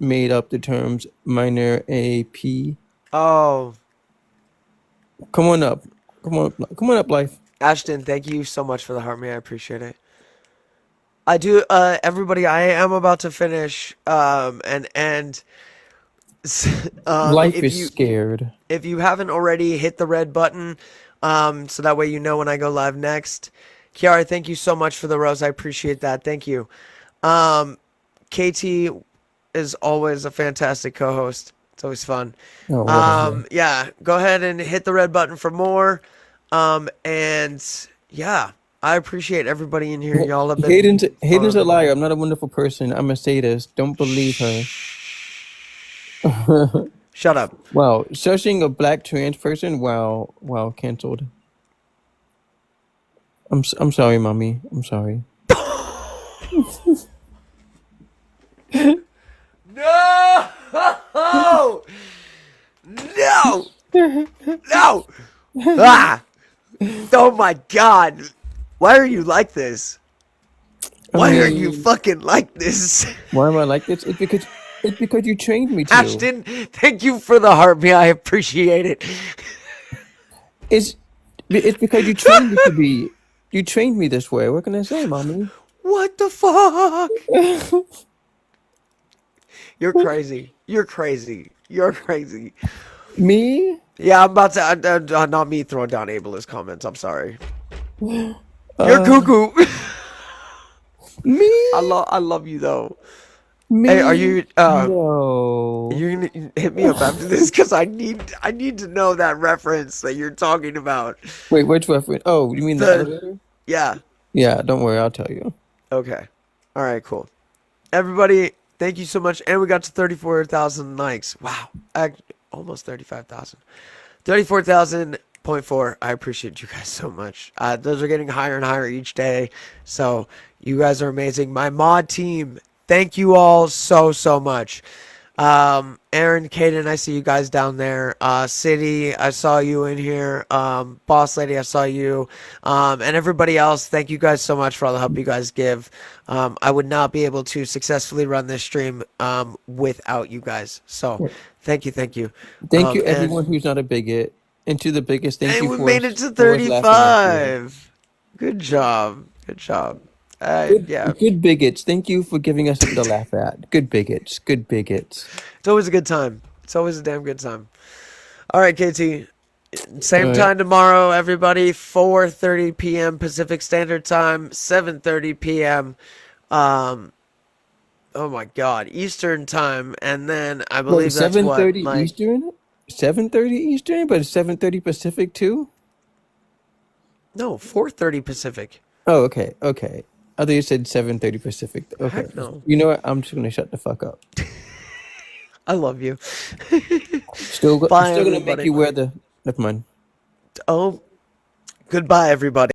made up the terms minor AP. Oh, Come on up. Come on up, Life. Ashton, thank you so much for the heart, man. I appreciate it. I do, everybody. I am about to finish, and Life if is you scared. if you haven't already, hit the red button, so that way you know when I go live next. Kiara, thank you so much for the rose. I appreciate that. Thank you. KT is always a fantastic co-host. It's always fun. Oh, whatever. Yeah, go ahead and hit the red button for more. And yeah, I appreciate everybody in here. Y'all have been Hayden's a liar. I'm not a wonderful person. I'm a sadist. Don't believe her. Shut up. Wow, searching a black trans person. Wow, canceled. I'm sorry, mommy. I'm sorry. No! No! No! Ah! Oh my god! Why are you like this? Why are you fucking like this? Why am I like this? It's because you trained me to. Ashton, thank you for the heart, me. I appreciate it. It's because you trained me to be. You trained me this way. What can I say, mommy? What the fuck? You're crazy. You're crazy. You're crazy. Me? Yeah, I'm about to. Not me throwing down ableist comments. I'm sorry. You're cuckoo. Me? I love you though. Me? Hey, are you? No. You're gonna hit me up after this because I need to know that reference that you're talking about. Wait, which reference? Oh, you mean the elevator? Yeah. Yeah. Don't worry, I'll tell you. Okay. All right. Cool. Everybody, thank you so much, and we got to 34,000 likes. Wow. Almost 35,000. 34,000.4. I appreciate you guys so much. Those are getting higher and higher each day. So you guys are amazing. My mod team, thank you all so much. Aaron, Kaden, I see you guys down there. City, I saw you in here. Boss Lady, I saw you. And everybody else, thank you guys so much for all the help you guys give. I would not be able to successfully run this stream without you guys. So thank you. Thank you, everyone who's not a bigot. And to the biggest, thank you we for made it to for us laughing at you. 35. Good job. Yeah. Good bigots. Thank you for giving us something to laugh at. Good bigots. Good bigots. It's always a good time. It's always a damn good time. All right, KT. Same time tomorrow, everybody. 4:30 p.m. Pacific Standard Time. 7:30 p.m. Oh my God, Eastern Time, and then I believe that's 7:30 what Eastern. 7:30 Eastern, but 7:30 Pacific too. No, 4:30 Pacific. Oh, okay. I thought you said 7:30 Pacific. Okay. Heck no. You know what? I'm just gonna shut the fuck up. I love you. Still, Bye, I'm still gonna make everybody. you wear the. Never mind. Oh, goodbye, everybody.